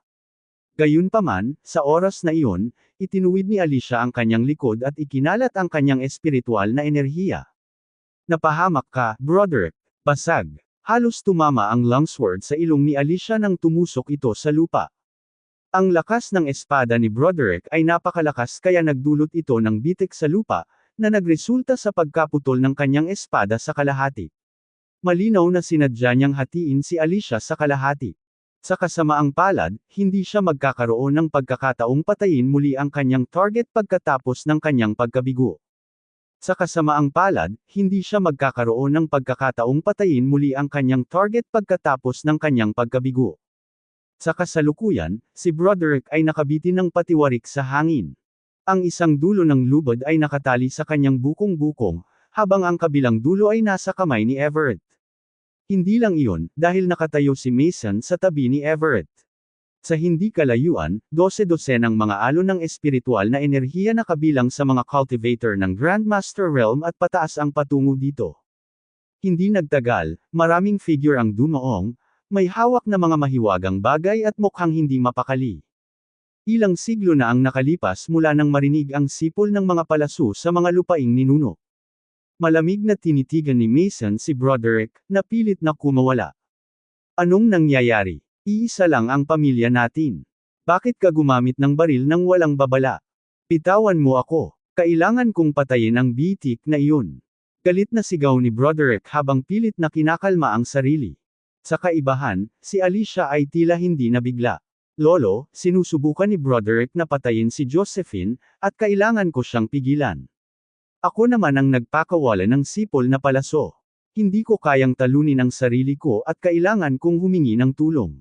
Gayunpaman, sa oras na iyon, itinuwid ni Alicia ang kanyang likod at ikinalat ang kanyang espiritual na enerhiya. Napahamak ka, Broderick. Basag. Halos tumama ang longsword sa ilong ni Alicia nang tumusok ito sa lupa. Ang lakas ng espada ni Broderick ay napakalakas kaya nagdulot ito ng bitik sa lupa, na nagresulta sa pagkaputol ng kanyang espada sa kalahati. Malinaw na sinadya niyang hatiin si Alicia sa kalahati. Sa kasamaang palad, hindi siya magkakaroon ng pagkakataong patayin muli ang kanyang target pagkatapos ng kanyang pagkabigo. Sa kasamaang palad, hindi siya magkakaroon ng pagkakataong patayin muli ang kanyang target pagkatapos ng kanyang pagkabigo. Sa kasalukuyan, si Broderick ay nakabitin ng patiwarik sa hangin. Ang isang dulo ng lubad ay nakatali sa kanyang bukong-bukong, habang ang kabilang dulo ay nasa kamay ni Everett. Hindi lang iyon, dahil nakatayo si Mason sa tabi ni Everett. Sa hindi kalayuan, 12-dosenang mga alon ng espiritual na enerhiya na kabilang sa mga cultivator ng Grandmaster Realm at pataas ang patungo dito. Hindi nagtagal, maraming figure ang dumaong, may hawak na mga mahiwagang bagay at mukhang hindi mapakali. Ilang siglo na ang nakalipas mula nang marinig ang sipol ng mga palaso sa mga lupaing ninuno. Malamig na tinitigan ni Mason si Broderick, na pilit na kumawala. Anong nangyayari? Iisa lang ang pamilya natin. Bakit ka gumamit ng baril nang walang babala? Bitawan mo ako. Kailangan kong patayin ang bitik na iyon. Galit na sigaw ni Broderick habang pilit na kinakalma ang sarili. Sa kaibahan, si Alicia ay tila hindi nabigla. Lolo, sinusubukan ni Broderick na patayin si Josephine, at kailangan ko siyang pigilan. Ako naman ang nagpakawala ng sipol na palaso. Hindi ko kayang talunin ang sarili ko at kailangan kong humingi ng tulong.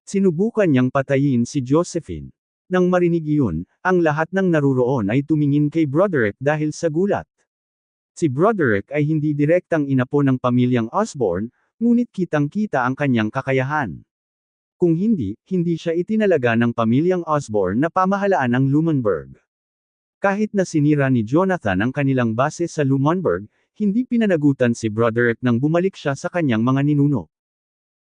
Sinubukan niyang patayin si Josephine. Nang marinig iyon, ang lahat ng naruroon ay tumingin kay Broderick dahil sa gulat. Si Broderick ay hindi direktang inapo ng pamilyang Osborne, ngunit kitang-kita ang kanyang kakayahan. Kung hindi siya itinalaga ng pamilyang Osborne na pamahalaan ng Lummenburg. Kahit na sinira ni Jonathan ang kanilang base sa Lummenburg, hindi pinanagutan si Broderick nang bumalik siya sa kanyang mga ninuno.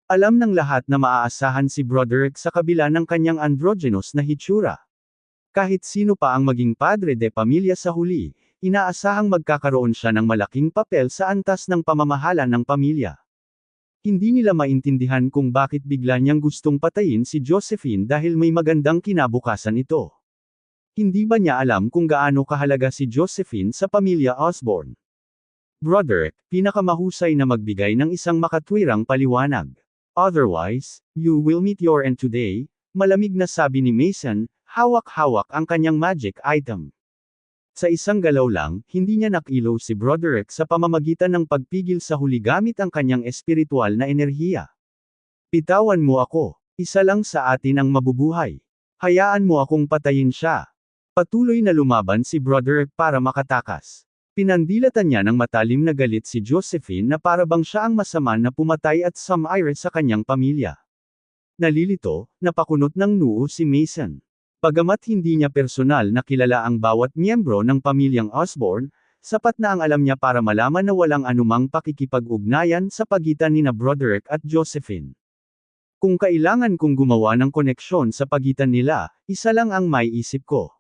Alam ng lahat na maaasahan si Broderick sa kabila ng kanyang androgynous na hitsura. Kahit sino pa ang maging padre de pamilya sa huli, inaasahang magkakaroon siya ng malaking papel sa antas ng pamamahala ng pamilya. Hindi nila maintindihan kung bakit bigla niyang gustong patayin si Josephine dahil may magandang kinabukasan ito. Hindi ba niya alam kung gaano kahalaga si Josephine sa pamilya Osborne? Broderick, pinakamahusay na magbigay ng isang makatwirang paliwanag. Otherwise, you will meet your end today, malamig na sabi ni Mason, hawak-hawak ang kanyang magic item. Sa isang galaw lang, hindi niya nakilaw si Broderick sa pamamagitan ng pagpigil sa huli gamit ang kanyang espiritual na enerhiya. Bitawan mo ako, isa lang sa atin ang mabubuhay. Hayaan mo akong patayin siya. Patuloy na lumaban si Broderick para makatakas. Pinandilatan niya ng matalim na galit si Josephine na parabang siya ang masama na pumatay at sumire sa kanyang pamilya. Nalilito, napakunot ng noo si Mason. Bagamat hindi niya personal na kilala ang bawat miyembro ng pamilyang Osborne, sapat na ang alam niya para malaman na walang anumang pakikipag-ugnayan sa pagitan nina Broderick at Josephine. Kung kailangan kong gumawa ng koneksyon sa pagitan nila, isa lang ang maiisip ko.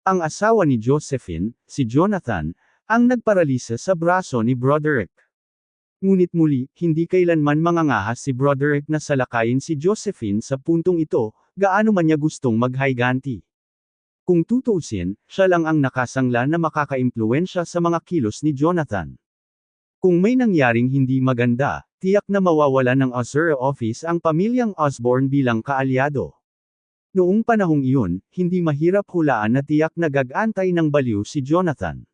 Ang asawa ni Josephine, si Jonathan, ang nagparalisa sa braso ni Broderick. Ngunit muli, hindi kailanman mangangahas si Broderick na salakayin si Josephine sa puntong ito, gaano man niya gustong maghayganti. Kung tutuusin, siya lang ang nakasangla na makakaimpluwensya sa mga kilos ni Jonathan. Kung may nangyaring hindi maganda, tiyak na mawawala ng Azure Office ang pamilyang Osborne bilang kaalyado. Noong panahong iyon, hindi mahirap hulaan na tiyak na gag-antay ng baliw si Jonathan.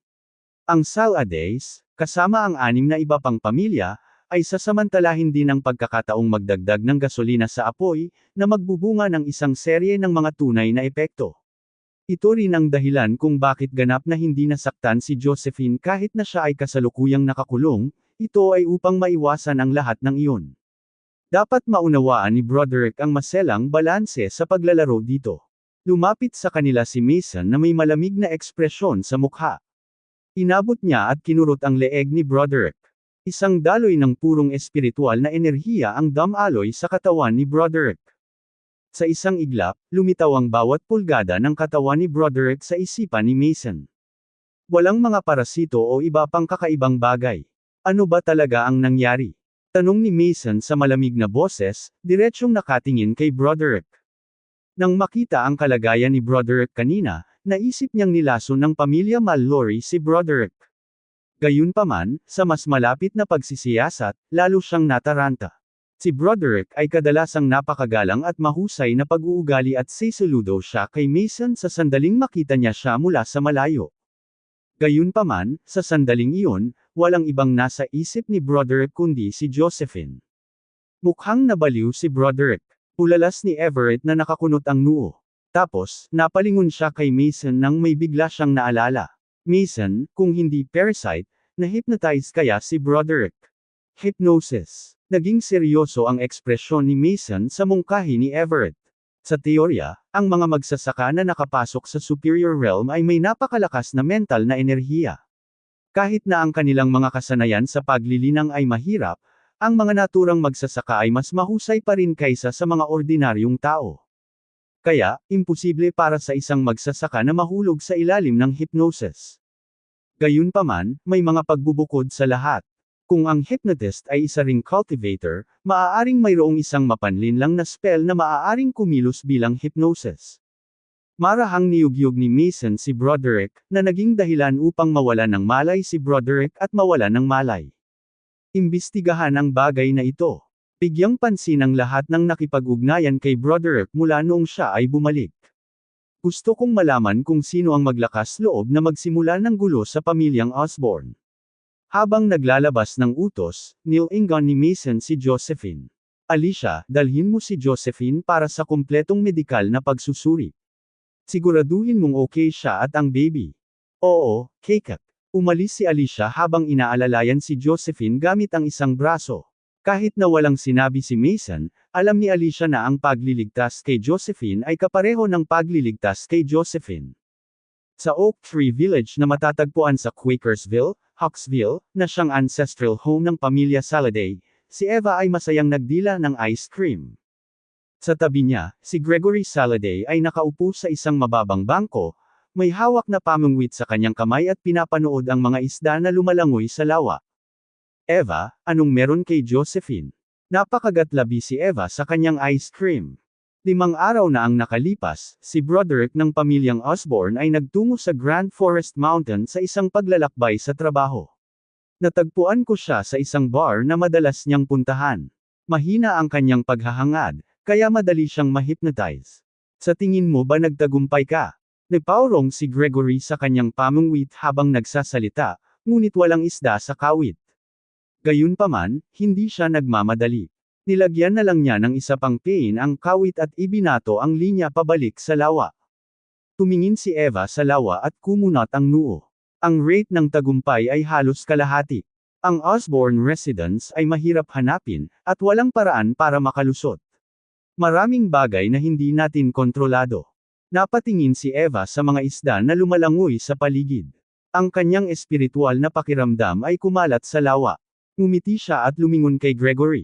Ang Saladays, kasama ang 6 na iba pang pamilya, ay sasamantalahin din ang pagkakataong magdagdag ng gasolina sa apoy, na magbubunga ng isang serye ng mga tunay na epekto. Ito rin ang dahilan kung bakit ganap na hindi nasaktan si Josephine kahit na siya ay kasalukuyang nakakulong, ito ay upang maiwasan ang lahat ng iyon. Dapat maunawaan ni Broderick ang maselang balanse sa paglalaro dito. Lumapit sa kanila si Mason na may malamig na ekspresyon sa mukha. Inabot niya at kinurot ang leeg ni Broderick. Isang daloy ng purong espiritual na enerhiya ang damaloy sa katawan ni Broderick. Sa isang iglap, lumitaw ang bawat pulgada ng katawan ni Broderick sa isipan ni Mason. Walang mga parasito o iba pang kakaibang bagay. Ano ba talaga ang nangyari? Tanong ni Mason sa malamig na boses, diretsyong nakatingin kay Broderick. Nang makita ang kalagayan ni Broderick kanina, naisip niyang nilason ng pamilya Mallory si Broderick. Gayunpaman, sa mas malapit na pagsisiyasat, lalo siyang nataranta. Si Broderick ay kadalasang napakagalang at mahusay na pag-uugali at saludo siya kay Mason sa sandaling makita niya siya mula sa malayo. Gayunpaman, sa sandaling iyon, walang ibang nasa isip ni Broderick kundi si Josephine. Mukhang nabaliw si Broderick. Ulalas ni Everett na nakakunot ang noo. Tapos, napalingon siya kay Mason nang may bigla siyang naalala. Mason, kung hindi parasite, na-hypnotize kaya si Broderick? Hypnosis. Naging seryoso ang ekspresyon ni Mason sa mungkahi ni Everett. Sa teorya, ang mga magsasaka na nakapasok sa superior realm ay may napakalakas na mental na enerhiya. Kahit na ang kanilang mga kasanayan sa paglilinang ay mahirap, ang mga naturang magsasaka ay mas mahusay pa rin kaysa sa mga ordinaryong tao. Kaya, imposible para sa isang magsasaka na mahulog sa ilalim ng hypnosis. Gayunpaman, may mga pagbubukod sa lahat. Kung ang hypnotist ay isa ring cultivator, maaaring mayroong isang mapanlinlang na spell na maaaring kumilos bilang hypnosis. Marahang niyugyug ni Mason si Broderick, na naging dahilan upang mawala ng malay si Broderick at mawala ng malay. Imbestigahan ang bagay na ito. Bigyang pansin ang lahat ng nakipag-ugnayan kay Broderick mula noong siya ay bumalik. Gusto kong malaman kung sino ang maglakas loob na magsimula ng gulo sa pamilyang Osborne. Habang naglalabas ng utos, nilingon ni Mason si Josephine. Alicia, dalhin mo si Josephine para sa kumpletong medikal na pagsusuri. Siguraduhin mong okay siya at ang baby. Oo, Kekak. Umalis si Alicia habang inaalalayan si Josephine gamit ang isang braso. Kahit na walang sinabi si Mason, alam ni Alicia na ang pagliligtas kay Josephine ay kapareho ng pagliligtas kay Josephine. Sa Oak Tree Village na matatagpuan sa Quakersville, Hawksville, na siyang ancestral home ng pamilya Saladay, si Eva ay masayang nagdila ng ice cream. Sa tabi niya, si Gregory Saladay ay nakaupo sa isang mababang bangko, may hawak na pamungwit sa kanyang kamay at pinapanood ang mga isda na lumalangoy sa lawa. Eva, anong meron kay Josephine? Napakagatlabi si Eva sa kanyang ice cream. 5 araw na ang nakalipas, si Broderick ng pamilyang Osborne ay nagtungo sa Grand Forest Mountain sa isang paglalakbay sa trabaho. Natagpuan ko siya sa isang bar na madalas niyang puntahan. Mahina ang kanyang paghahangad, kaya madali siyang ma-hypnotize. Sa tingin mo ba nagtagumpay ka? Napaurong si Gregory sa kanyang pamungwit habang nagsasalita, ngunit walang isda sa kawit. Gayunpaman, hindi siya nagmamadali. Nilagyan na lang niya ng isa pang pain ang kawit at ibinato ang linya pabalik sa lawa. Tumingin si Eva sa lawa at kumunat ang noo. Ang rate ng tagumpay ay halos kalahati. Ang Osborne residence ay mahirap hanapin, at walang paraan para makalusot. Maraming bagay na hindi natin kontrolado. Napatingin si Eva sa mga isda na lumalangoy sa paligid. Ang kanyang espiritual na pakiramdam ay kumalat sa lawa. Ngumiti siya at lumingon kay Gregory.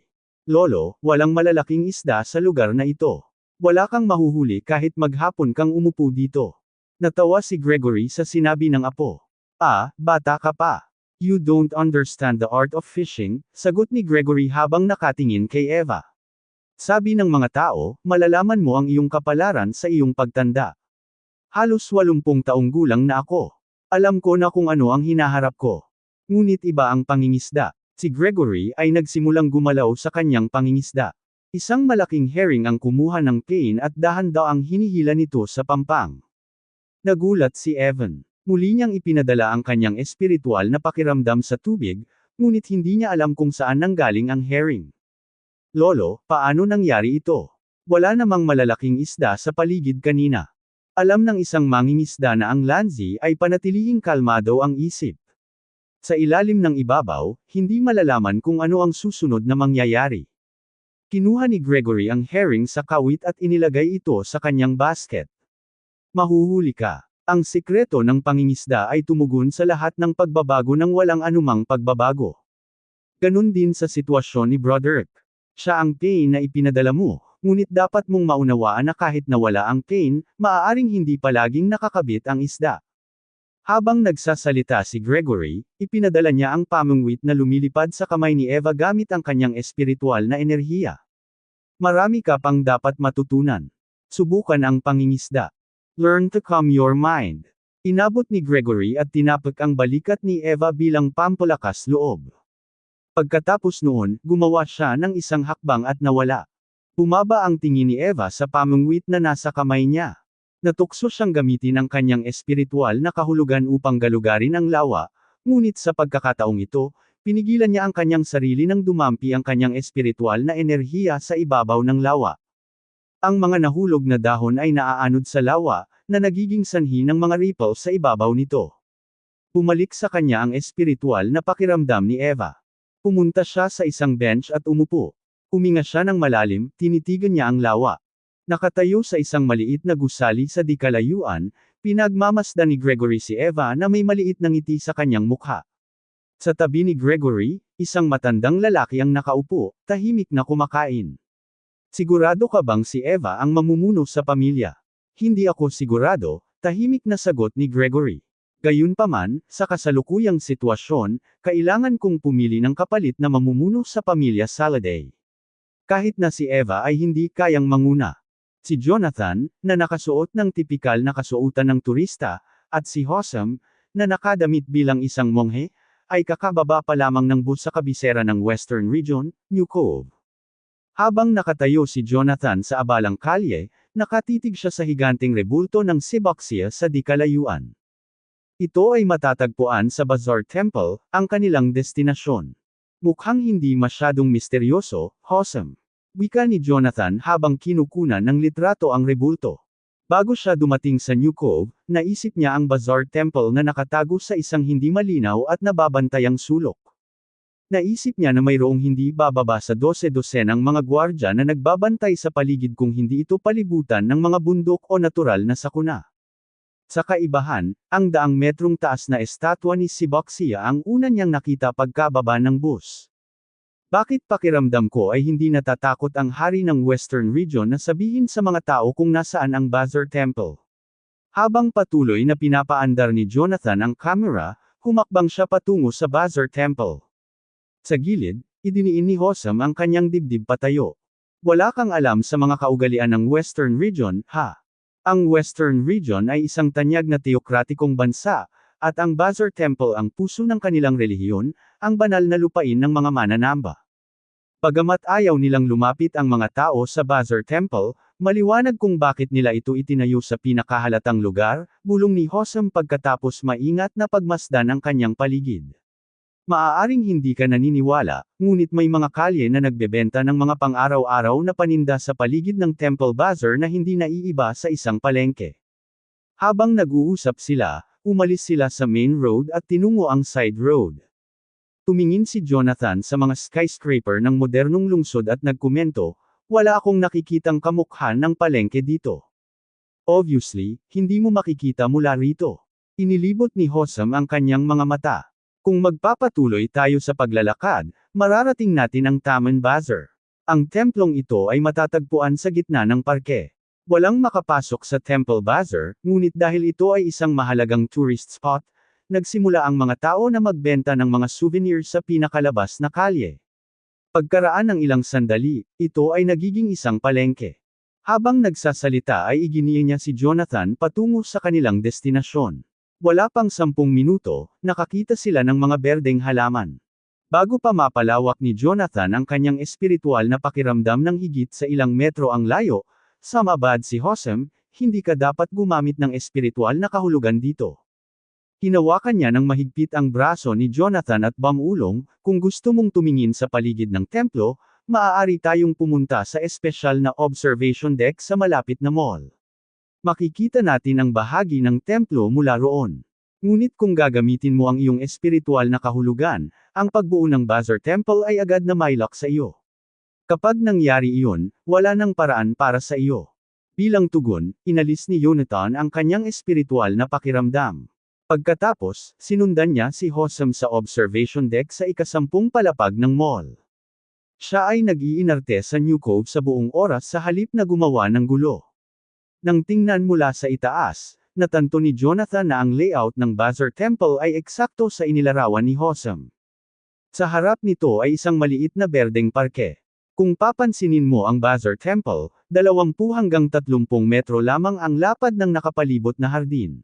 Lolo, walang malalaking isda sa lugar na ito. Wala kang mahuhuli kahit maghapon kang umupo dito. Natawa si Gregory sa sinabi ng apo. Ah, bata ka pa. You don't understand the art of fishing, sagot ni Gregory habang nakatingin kay Eva. Sabi ng mga tao, malalaman mo ang iyong kapalaran sa iyong pagtanda. Halos 80 taong gulang na ako. Alam ko na kung ano ang hinaharap ko. Ngunit iba ang pangingisda. Si Gregory ay nagsimulang gumalaw sa kanyang pangingisda. Isang malaking herring ang kumuha ng pain at dahan-daang hinihila nito sa pampang. Nagulat si Evan. Muli niyang ipinadala ang kanyang espiritual na pakiramdam sa tubig, ngunit hindi niya alam kung saan nanggaling ang herring. Lolo, paano nangyari ito? Wala namang malalaking isda sa paligid kanina. Alam ng isang mangingisda na ang Lanzi ay panatilihing kalmado ang isip. Sa ilalim ng ibabaw, hindi malalaman kung ano ang susunod na mangyayari. Kinuha ni Gregory ang herring sa kawit at inilagay ito sa kanyang basket. Mahuhuli ka. Ang sikreto ng pangingisda ay tumugon sa lahat ng pagbabago ng walang anumang pagbabago. Ganun din sa sitwasyon ni Broderick. Siya ang pain na ipinadala mo, ngunit dapat mong maunawaan na kahit nawala ang pain, maaaring hindi palaging nakakabit ang isda. Habang nagsasalita si Gregory, ipinadala niya ang pamungwit na lumilipad sa kamay ni Eva gamit ang kanyang espiritual na enerhiya. Marami ka pang dapat matutunan. Subukan ang pangingisda. Learn to calm your mind. Inabot ni Gregory at tinapak ang balikat ni Eva bilang pampalakas loob. Pagkatapos noon, gumawa siya ng isang hakbang at nawala. Bumaba ang tingin ni Eva sa pamungwit na nasa kamay niya. Natukso siyang gamitin ang kanyang espiritual na kahulugan upang galugarin ang lawa, ngunit sa pagkakataong ito, pinigilan niya ang kanyang sarili nang dumampi ang kanyang espiritual na enerhiya sa ibabaw ng lawa. Ang mga nahulog na dahon ay naaanod sa lawa, na nagiging sanhi ng mga ripple sa ibabaw nito. Pumalik sa kanya ang espiritual na pakiramdam ni Eva. Pumunta siya sa isang bench at umupo. Huminga siya ng malalim, tinitigan niya ang lawa. Nakatayo sa isang maliit na gusali sa di kalayuan, pinagmamasdan ni Gregory si Eva na may maliit na ngiti sa kanyang mukha. Sa tabi ni Gregory, isang matandang lalaki ang nakaupo, tahimik na kumakain. Sigurado ka bang si Eva ang mamumuno sa pamilya? Hindi ako sigurado, tahimik na sagot ni Gregory. Gayunpaman, sa kasalukuyang sitwasyon, kailangan kong pumili ng kapalit na mamumuno sa pamilya Saladay. Kahit na si Eva ay hindi kayang manguna. Si Jonathan, na nakasuot ng tipikal na kasuotan ng turista, at si Hossam, na nakadamit bilang isang monghe, ay kakababa pa lamang ng bus sa kabisera ng Western Region, New Cove. Habang nakatayo si Jonathan sa abalang kalye, nakatitig siya sa higanteng rebulto ng Siboxia sa di kalayuan. Ito ay matatagpuan sa Bazaar Temple, ang kanilang destinasyon. Mukhang hindi masyadong misteryoso, Hossam. Wika ni Jonathan habang kinukunan ng litrato ang rebulto. Bago siya dumating sa New Cove, naisip niya ang Bazaar Temple na nakatago sa isang hindi malinaw at nababantayang sulok. Naisip niya na mayroong hindi bababa sa 12-dosenang mga gwardya na nagbabantay sa paligid kung hindi ito palibutan ng mga bundok o natural na sakuna. Sa kaibahan, ang daang metrong taas na estatwa ni Siboxia ang una niyang nakita pagkababa ng bus. Bakit pakiramdam ko ay hindi natatakot ang hari ng Western Region na sabihin sa mga tao kung nasaan ang Bazaar Temple? Habang patuloy na pinapaandar ni Jonathan ang camera, humakbang siya patungo sa Bazaar Temple. Sa gilid, idiniin ni Hossam ang kanyang dibdib patayo. Wala kang alam sa mga kaugalian ng Western Region, ha? Ang Western Region ay isang tanyag na teokratikong bansa, at ang Bazaar Temple ang puso ng kanilang relihiyon, ang banal na lupain ng mga mananamba. Bagamat ayaw nilang lumapit ang mga tao sa Bazaar Temple, maliwanag kung bakit nila ito itinayo sa pinakahalatang lugar, bulong ni Hossam pagkatapos maingat na pagmasdan ang kanyang paligid. Maaaring hindi ka naniniwala, ngunit may mga kalye na nagbebenta ng mga pang-araw-araw na paninda sa paligid ng Temple Bazaar na hindi naiiba sa isang palengke. Habang nag-uusap sila, umalis sila sa main road at tinungo ang side road. Tumingin si Jonathan sa mga skyscraper ng modernong lungsod at nagkomento, "Wala akong nakikitang kamukha ng palengke dito." Obviously, hindi mo makikita mula rito. Inilibot ni Hossam ang kanyang mga mata. Kung magpapatuloy tayo sa paglalakad, mararating natin ang Taman Bazaar. Ang templong ito ay matatagpuan sa gitna ng parke. Walang makapasok sa Temple Bazaar, ngunit dahil ito ay isang mahalagang tourist spot, nagsimula ang mga tao na magbenta ng mga souvenirs sa pinakalabas na kalye. Pagkaraan ng ilang sandali, ito ay nagiging isang palengke. Habang nagsasalita ay iginiya niya si Jonathan patungo sa kanilang destinasyon. Wala pang 10 minuto, nakakita sila ng mga berdeng halaman. Bago pa mapalawak ni Jonathan ang kanyang espiritual na pakiramdam ng higit sa ilang metro ang layo, sumabad si Hosem, hindi ka dapat gumamit ng espiritual na kahulugan dito. Hinawakan niya ng mahigpit ang braso ni Jonathan at bamulong, kung gusto mong tumingin sa paligid ng templo, maaari tayong pumunta sa espesyal na observation deck sa malapit na mall. Makikita natin ang bahagi ng templo mula roon. Ngunit kung gagamitin mo ang iyong espiritual na kahulugan, ang pagbuo ng Bazaar Temple ay agad na mailak sa iyo. Kapag nangyari iyon, wala nang paraan para sa iyo. Bilang tugon, inalis ni Jonathan ang kanyang espiritual na pakiramdam. Pagkatapos, sinundan niya si Hosem sa observation deck sa ika-10 palapag ng mall. Siya ay nag-iinarte sa New Cove sa buong oras sa halip na gumawa ng gulo. Nang tingnan mula sa itaas, natanto ni Jonathan na ang layout ng Bazaar Temple ay eksakto sa inilarawan ni Hosem. Sa harap nito ay isang maliit na berdeng parke. Kung papansinin mo ang Bazaar Temple, 20 hanggang 30 metro lamang ang lapad ng nakapalibot na hardin.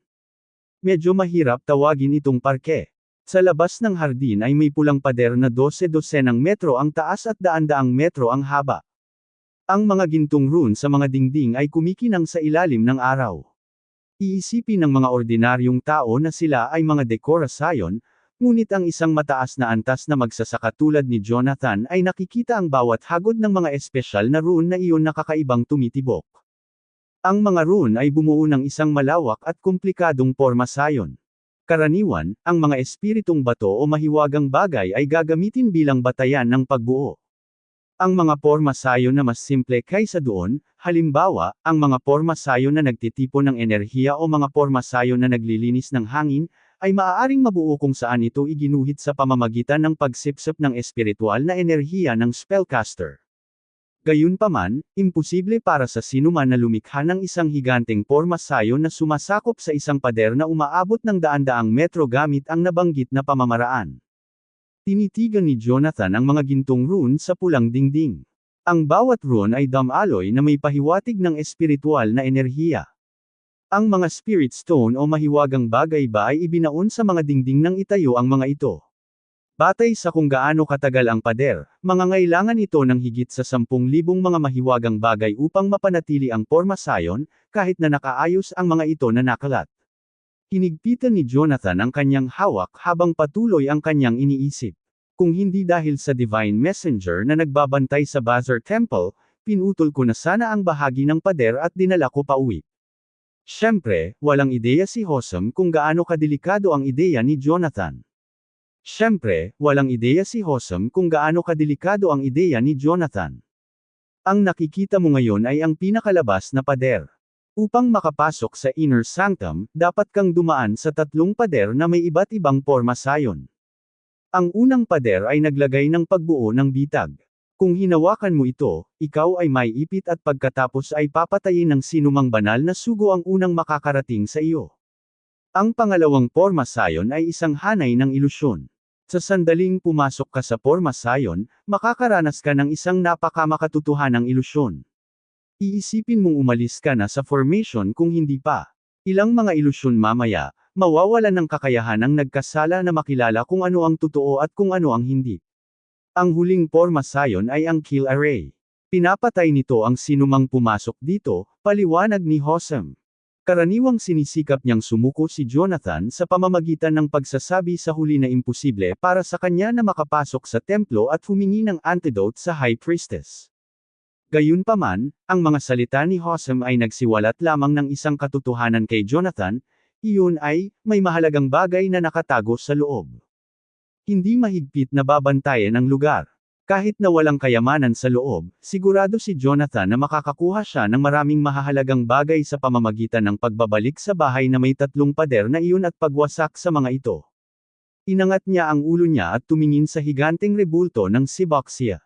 Medyo mahirap tawagin itong parke. Sa labas ng hardin ay may pulang pader na 12-dosenang metro ang taas at daan-daang metro ang haba. Ang mga gintong rune sa mga dingding ay kumikinang sa ilalim ng araw. Iisipin ng mga ordinaryong tao na sila ay mga dekorasyon, ngunit ang isang mataas na antas na magsasaka tulad ni Jonathan ay nakikita ang bawat hagod ng mga espesyal na rune na iyon na kakaibang tumitibok. Ang mga rune ay bumuo ng isang malawak at komplikadong pormasayon. Karaniwan, ang mga espiritong bato o mahiwagang bagay ay gagamitin bilang batayan ng pagbuo. Ang mga pormasayon na mas simple kaysa doon, halimbawa, ang mga pormasayon na nagtitipon ng enerhiya o mga pormasayon na naglilinis ng hangin, ay maaaring mabuo kung saan ito iginuhit sa pamamagitan ng pagsipsip ng espiritual na enerhiya ng spellcaster. Gayunpaman, imposible para sa sinuman na lumikha ng isang higanteng pormasayon na sumasakop sa isang pader na umaabot ng daan-daang metro gamit ang nabanggit na pamamaraan. Tinitigan ni Jonathan ang mga gintong rune sa pulang dingding. Ang bawat rune ay damaloy na may pahiwatig ng espiritual na enerhiya. Ang mga spirit stone o mahiwagang bagay ba ay ibinaon sa mga dingding nang itayo ang mga ito. Batay sa kung gaano katagal ang pader, mangangailangan ito ng higit sa 10,000 mga mahiwagang bagay upang mapanatili ang pormasayon, kahit na nakaayos ang mga ito na nakalat. Hinigpitan ni Jonathan ang kanyang hawak habang patuloy ang kanyang iniisip. Kung hindi dahil sa Divine Messenger na nagbabantay sa Bazaar Temple, pinutol ko na sana ang bahagi ng pader at dinala ko pa uwi. Siyempre, walang ideya si Hosem kung gaano kadelikado ang ideya ni Jonathan. Ang nakikita mo ngayon ay ang pinakalabas na pader. Upang makapasok sa inner sanctum, dapat kang dumaan sa 3 pader na may iba't ibang pormasayon. Ang unang pader ay naglagay ng pagbuo ng bitag. Kung hinawakan mo ito, ikaw ay maiipit at pagkatapos ay papatayin ng sinumang banal na sugo ang unang makakarating sa iyo. Ang pangalawang pormasayon ay isang hanay ng ilusyon. Sa sandaling pumasok ka sa pormasayon, makakaranas ka ng isang napakamakatotohanang ilusyon. Iisipin mong umalis ka na sa formation kung hindi pa. Ilang mga ilusyon mamaya, mawawalan ng kakayahan ang nagkasala na makilala kung ano ang totoo at kung ano ang hindi. Ang huling pormasayon ay ang kill array. Pinapatay nito ang sinumang pumasok dito, paliwanag ni Hosem. Karaniwang sinisikap niyang sumuko si Jonathan sa pamamagitan ng pagsasabi sa huli na imposible para sa kanya na makapasok sa templo at humingi ng antidote sa High Priestess. Gayunpaman, ang mga salita ni Hosem ay nagsiwalat lamang ng isang katotohanan kay Jonathan, iyon ay, may mahalagang bagay na nakatago sa loob. Hindi mahigpit na babantayan ang lugar. Kahit na walang kayamanan sa loob, sigurado si Jonathan na makakakuha siya ng maraming mahahalagang bagay sa pamamagitan ng pagbabalik sa bahay na may 3 pader na iyon at pagwasak sa mga ito. Inangat niya ang ulo niya at tumingin sa higanteng rebulto ng Siboxia.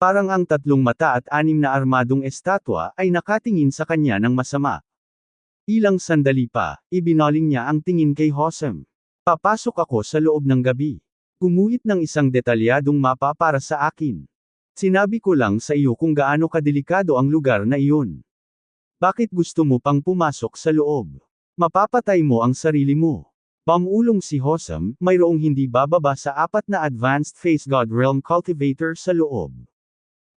Parang ang 3 mata at 6 na armadong estatwa ay nakatingin sa kanya ng masama. Ilang sandali pa, ibinaling niya ang tingin kay Hosem. Papasok ako sa loob ng gabi. Gumuhit ng isang detalyadong mapa para sa akin. Sinabi ko lang sa iyo kung gaano kadelikado ang lugar na iyon. Bakit gusto mo pang pumasok sa loob? Mapapatay mo ang sarili mo. Pamulong si Hosam, mayroong hindi bababa sa 4 na Advanced Phase God Realm Cultivator sa loob.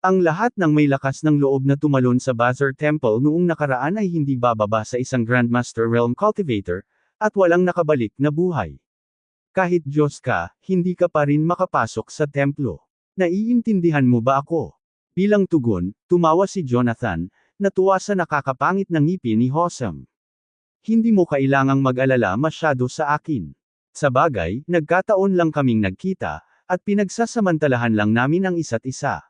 Ang lahat ng may lakas ng loob na tumalon sa Bazaar Temple noong nakaraan ay hindi bababa sa isang Grandmaster Realm Cultivator, at walang nakabalik na buhay. Kahit Diyos ka, hindi ka pa rin makapasok sa templo. Naiintindihan mo ba ako? Bilang tugon, tumawa si Jonathan, natuwa sa nakakapangit na ngipin ni Hosam. Hindi mo kailangang mag-alala masyado sa akin. Sa bagay, nagkataon lang kaming nagkita, at pinagsasamantalahan lang namin ang isa't isa.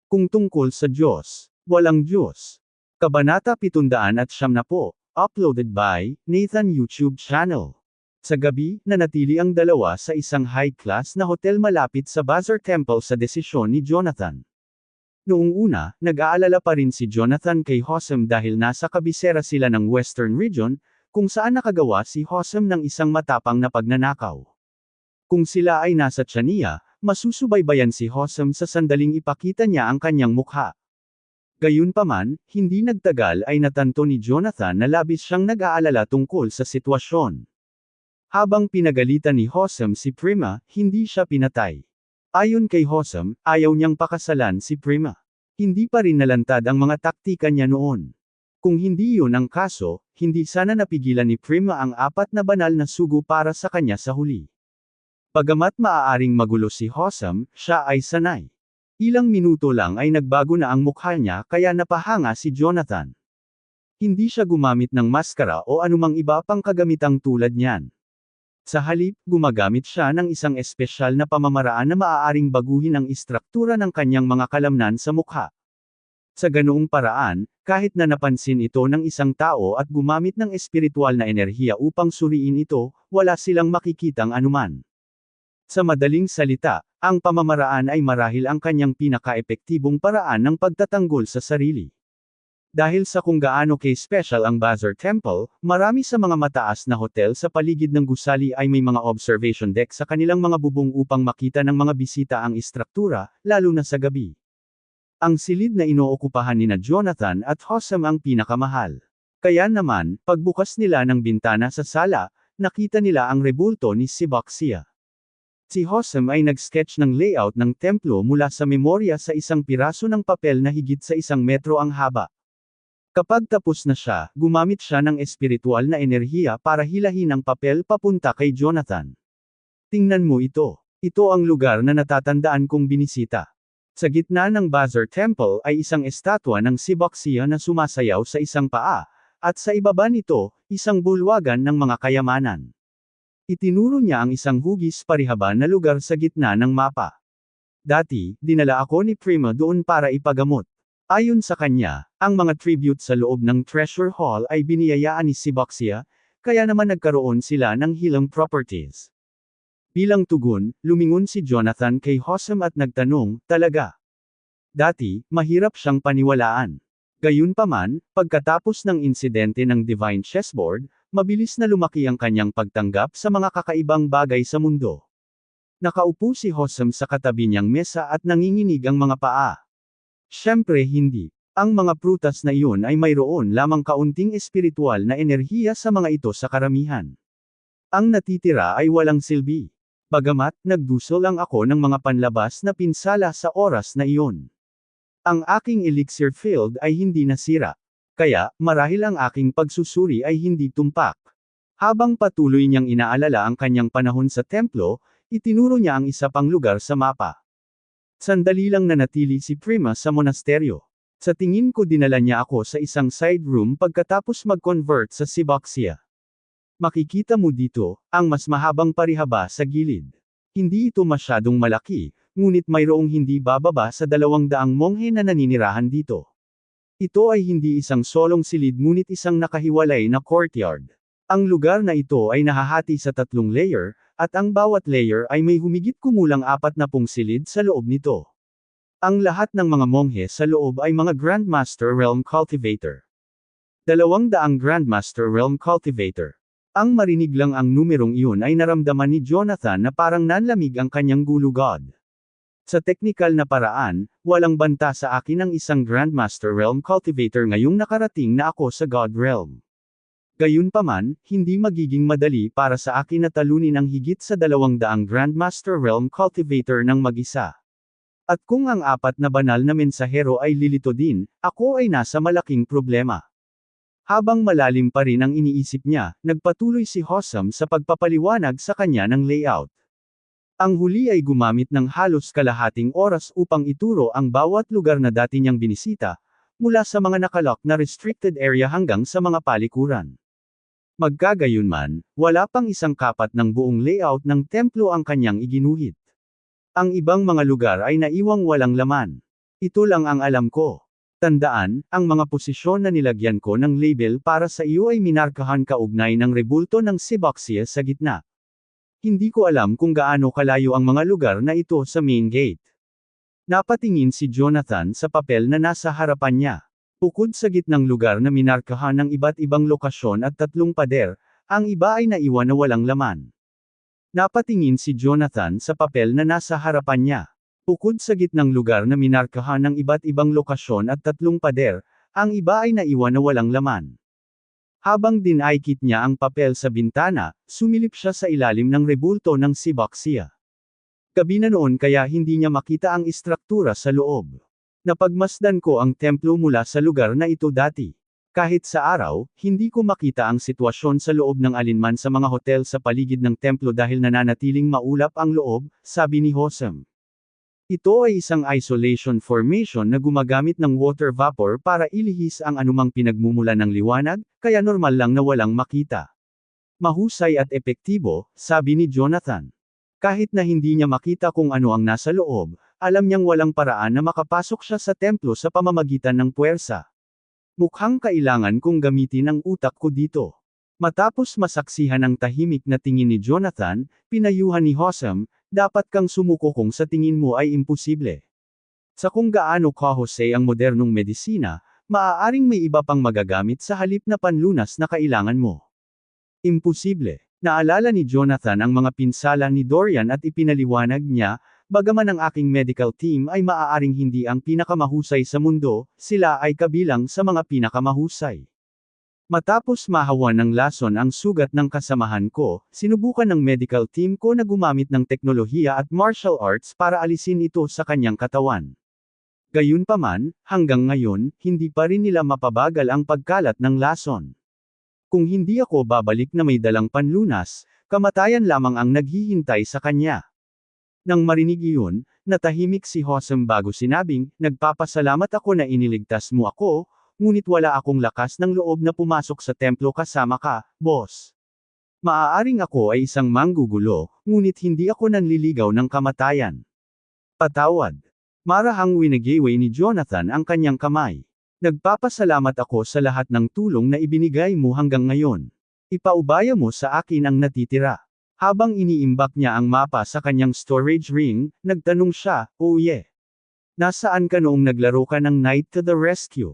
Kung tungkol sa Diyos, walang Diyos. Kabanata 770, uploaded by Nathan YouTube channel. Sa gabi, nanatili ang dalawa sa isang high-class na hotel malapit sa Bazaar Temple sa desisyon ni Jonathan. Noong una, nag-aalala pa rin si Jonathan kay Hosam dahil nasa kabisera sila ng Western Region, kung saan nakagawa si Hosam ng isang matapang na pagnanakaw. Kung sila ay nasa Chania, masusubaybayan si Hosam sa sandaling ipakita niya ang kanyang mukha. Gayunpaman, hindi nagtagal ay natanto ni Jonathan na labis siyang nag-aalala tungkol sa sitwasyon. Habang pinagalitan ni Hosam si Prima, hindi siya pinatay. Ayon kay Hosam, ayaw niyang pakasalan si Prima. Hindi pa rin nalantad ang mga taktika niya noon. Kung hindi yun ang kaso, hindi sana napigilan ni Prima ang 4 na banal na sugo para sa kanya sa huli. Bagamat maaaring magulo si Hosam, siya ay sanay. Ilang minuto lang ay nagbago na ang mukha niya kaya napahanga si Jonathan. Hindi siya gumamit ng maskara o anumang iba pang kagamitang tulad niyan. Sa halip, gumagamit siya ng isang espesyal na pamamaraan na maaaring baguhin ang istruktura ng kanyang mga kalamnan sa mukha. Sa ganoong paraan, kahit na napansin ito ng isang tao at gumamit ng espiritual na enerhiya upang suriin ito, wala silang makikitang anuman. Sa madaling salita, ang pamamaraan ay marahil ang kanyang pinaka-epektibong paraan ng pagtatanggol sa sarili. Dahil sa kung gaano ka-special ang Bazaar Temple, marami sa mga mataas na hotel sa paligid ng gusali ay may mga observation deck sa kanilang mga bubong upang makita ng mga bisita ang istruktura, lalo na sa gabi. Ang silid na inookupahan nina Jonathan at Hosam ang pinakamahal. Kaya naman, pagbukas nila ng bintana sa sala, nakita nila ang rebulto ni Siboxia. Si Hosam ay nag-sketch ng layout ng templo mula sa memorya sa isang piraso ng papel na higit sa 1 metro ang haba. Kapag tapos na siya, gumamit siya ng espiritual na enerhiya para hilahin ang papel papunta kay Jonathan. Tingnan mo ito. Ito ang lugar na natatandaan kong binisita. Sa gitna ng Bazaar Temple ay isang estatwa ng Siboxia na sumasayaw sa isang paa, at sa ibaba nito, isang bulwagan ng mga kayamanan. Itinuro niya ang isang hugis parihaba na lugar sa gitna ng mapa. Dati, dinala ako ni Prima doon para ipagamot. Ayon sa kanya, ang mga tribute sa loob ng Treasure Hall ay biniyayaan ni Siboxia, kaya naman nagkaroon sila ng healing properties. Bilang tugon, lumingon si Jonathan kay Hosam at nagtanong, talaga? Dati, mahirap siyang paniwalaan. Gayunpaman, pagkatapos ng insidente ng Divine Chessboard, mabilis na lumaki ang kanyang pagtanggap sa mga kakaibang bagay sa mundo. Nakaupo si Hosam sa katabi niyang mesa at nanginginig ang mga paa. Siyempre hindi. Ang mga prutas na iyon ay mayroon lamang kaunting espiritual na enerhiya sa mga ito sa karamihan. Ang natitira ay walang silbi. Bagamat, nagdusol lang ako ng mga panlabas na pinsala sa oras na iyon. Ang aking elixir field ay hindi nasira. Kaya, marahil ang aking pagsusuri ay hindi tumpak. Habang patuloy niyang inaalala ang kanyang panahon sa templo, itinuro niya ang isa pang lugar sa mapa. Sandali lang nanatili si Prima sa monasteryo. Sa tingin ko dinala niya ako sa isang side room pagkatapos mag-convert sa Siboxia. Makikita mo dito, ang mas mahabang parihaba sa gilid. Hindi ito masyadong malaki, ngunit mayroong hindi bababa sa 200 monghe na naninirahan dito. Ito ay hindi isang solong silid ngunit isang nakahiwalay na courtyard. Ang lugar na ito ay nahahati sa 3 layer, at ang bawat layer ay may humigit kumulang 40 silid sa loob nito. Ang lahat ng mga monghe sa loob ay mga Grandmaster Realm Cultivator. 200 Grandmaster Realm Cultivator. Ang marinig lang ang numerong iyon ay naramdaman ni Jonathan na parang nanlamig ang kanyang gulugod. Sa teknikal na paraan, walang banta sa akin ang isang Grandmaster Realm Cultivator ngayong nakarating na ako sa God Realm. Gayunpaman, hindi magiging madali para sa akin na talunin ang higit sa 200 Grandmaster Realm Cultivator ng mag-isa. At kung ang 4 na banal na mensahero ay lilito din, ako ay nasa malaking problema. Habang malalim pa rin ang iniisip niya, nagpatuloy si Hossam sa pagpapaliwanag sa kanya ng layout. Ang huli ay gumamit ng halos kalahating oras upang ituro ang bawat lugar na dati niyang binisita, mula sa mga nakalock na restricted area hanggang sa mga palikuran. Magkagayunman, wala pang isang kapat ng buong layout ng templo ang kanyang iginuhit. Ang ibang mga lugar ay naiwang walang laman. Ito lang ang alam ko. Tandaan, ang mga posisyon na nilagyan ko ng label para sa iyo ay minarkahan kaugnay ng rebulto ng Siboxia sa gitna. Hindi ko alam kung gaano kalayo ang mga lugar na ito sa main gate. Napatingin si Jonathan sa papel na nasa harapan niya. Bukod sa gitnang lugar na minarkahan ng iba't ibang lokasyon at 3 pader, ang iba ay naiwan na walang laman. Napatingin si Jonathan sa papel na nasa harapan niya. Bukod sa gitnang lugar na minarkahan ng iba't ibang lokasyon at 3 pader, ang iba ay naiwan na walang laman. Habang dinaikit niya ang papel sa bintana, sumilip siya sa ilalim ng rebulto ng Siboxia. Gabi na noon kaya hindi niya makita ang istruktura sa loob. Napagmasdan ko ang templo mula sa lugar na ito dati. Kahit sa araw, hindi ko makita ang sitwasyon sa loob ng alinman sa mga hotel sa paligid ng templo dahil nananatiling maulap ang loob, sabi ni Hossam. Ito ay isang isolation formation na gumagamit ng water vapor para ilihis ang anumang pinagmumula ng liwanag, kaya normal lang na walang makita. Mahusay at epektibo, sabi ni Jonathan. Kahit na hindi niya makita kung ano ang nasa loob, alam niyang walang paraan na makapasok siya sa templo sa pamamagitan ng puwersa. Mukhang kailangan kong gamitin ang utak ko dito. Matapos masaksihan ang tahimik na tingin ni Jonathan, pinayuhan ni Hossam, dapat kang sumuko kung sa tingin mo ay imposible. Sa kung gaano kahusay ang modernong medisina, maaaring may iba pang magagamit sa halip na panlunas na kailangan mo. Imposible. Naalala ni Jonathan ang mga pinsala ni Dorian at ipinaliwanag niya, bagaman ang aking medical team ay maaaring hindi ang pinakamahusay sa mundo, sila ay kabilang sa mga pinakamahusay. Matapos mahawan ng lason ang sugat ng kasamahan ko, sinubukan ng medical team ko na gumamit ng teknolohiya at martial arts para alisin ito sa kanyang katawan. Gayunpaman, hanggang ngayon, hindi pa rin nila mapabagal ang pagkalat ng lason. Kung hindi ako babalik na may dalang panlunas, kamatayan lamang ang naghihintay sa kanya. Nang marinig iyon, natahimik si Hossam bago sinabing, nagpapasalamat ako na iniligtas mo ako, ngunit wala akong lakas ng loob na pumasok sa templo kasama ka, boss. Maaaring ako ay isang manggugulo, ngunit hindi ako nanliligaw ng kamatayan. Patawad. Marahang winagiway ni Jonathan ang kanyang kamay. Nagpapasalamat ako sa lahat ng tulong na ibinigay mo hanggang ngayon. Ipaubaya mo sa akin ang natitira. Habang iniimbak niya ang mapa sa kanyang storage ring, nagtanong siya, "Oh yeah. Nasaan ka noong naglaro ka ng Knight to the Rescue?"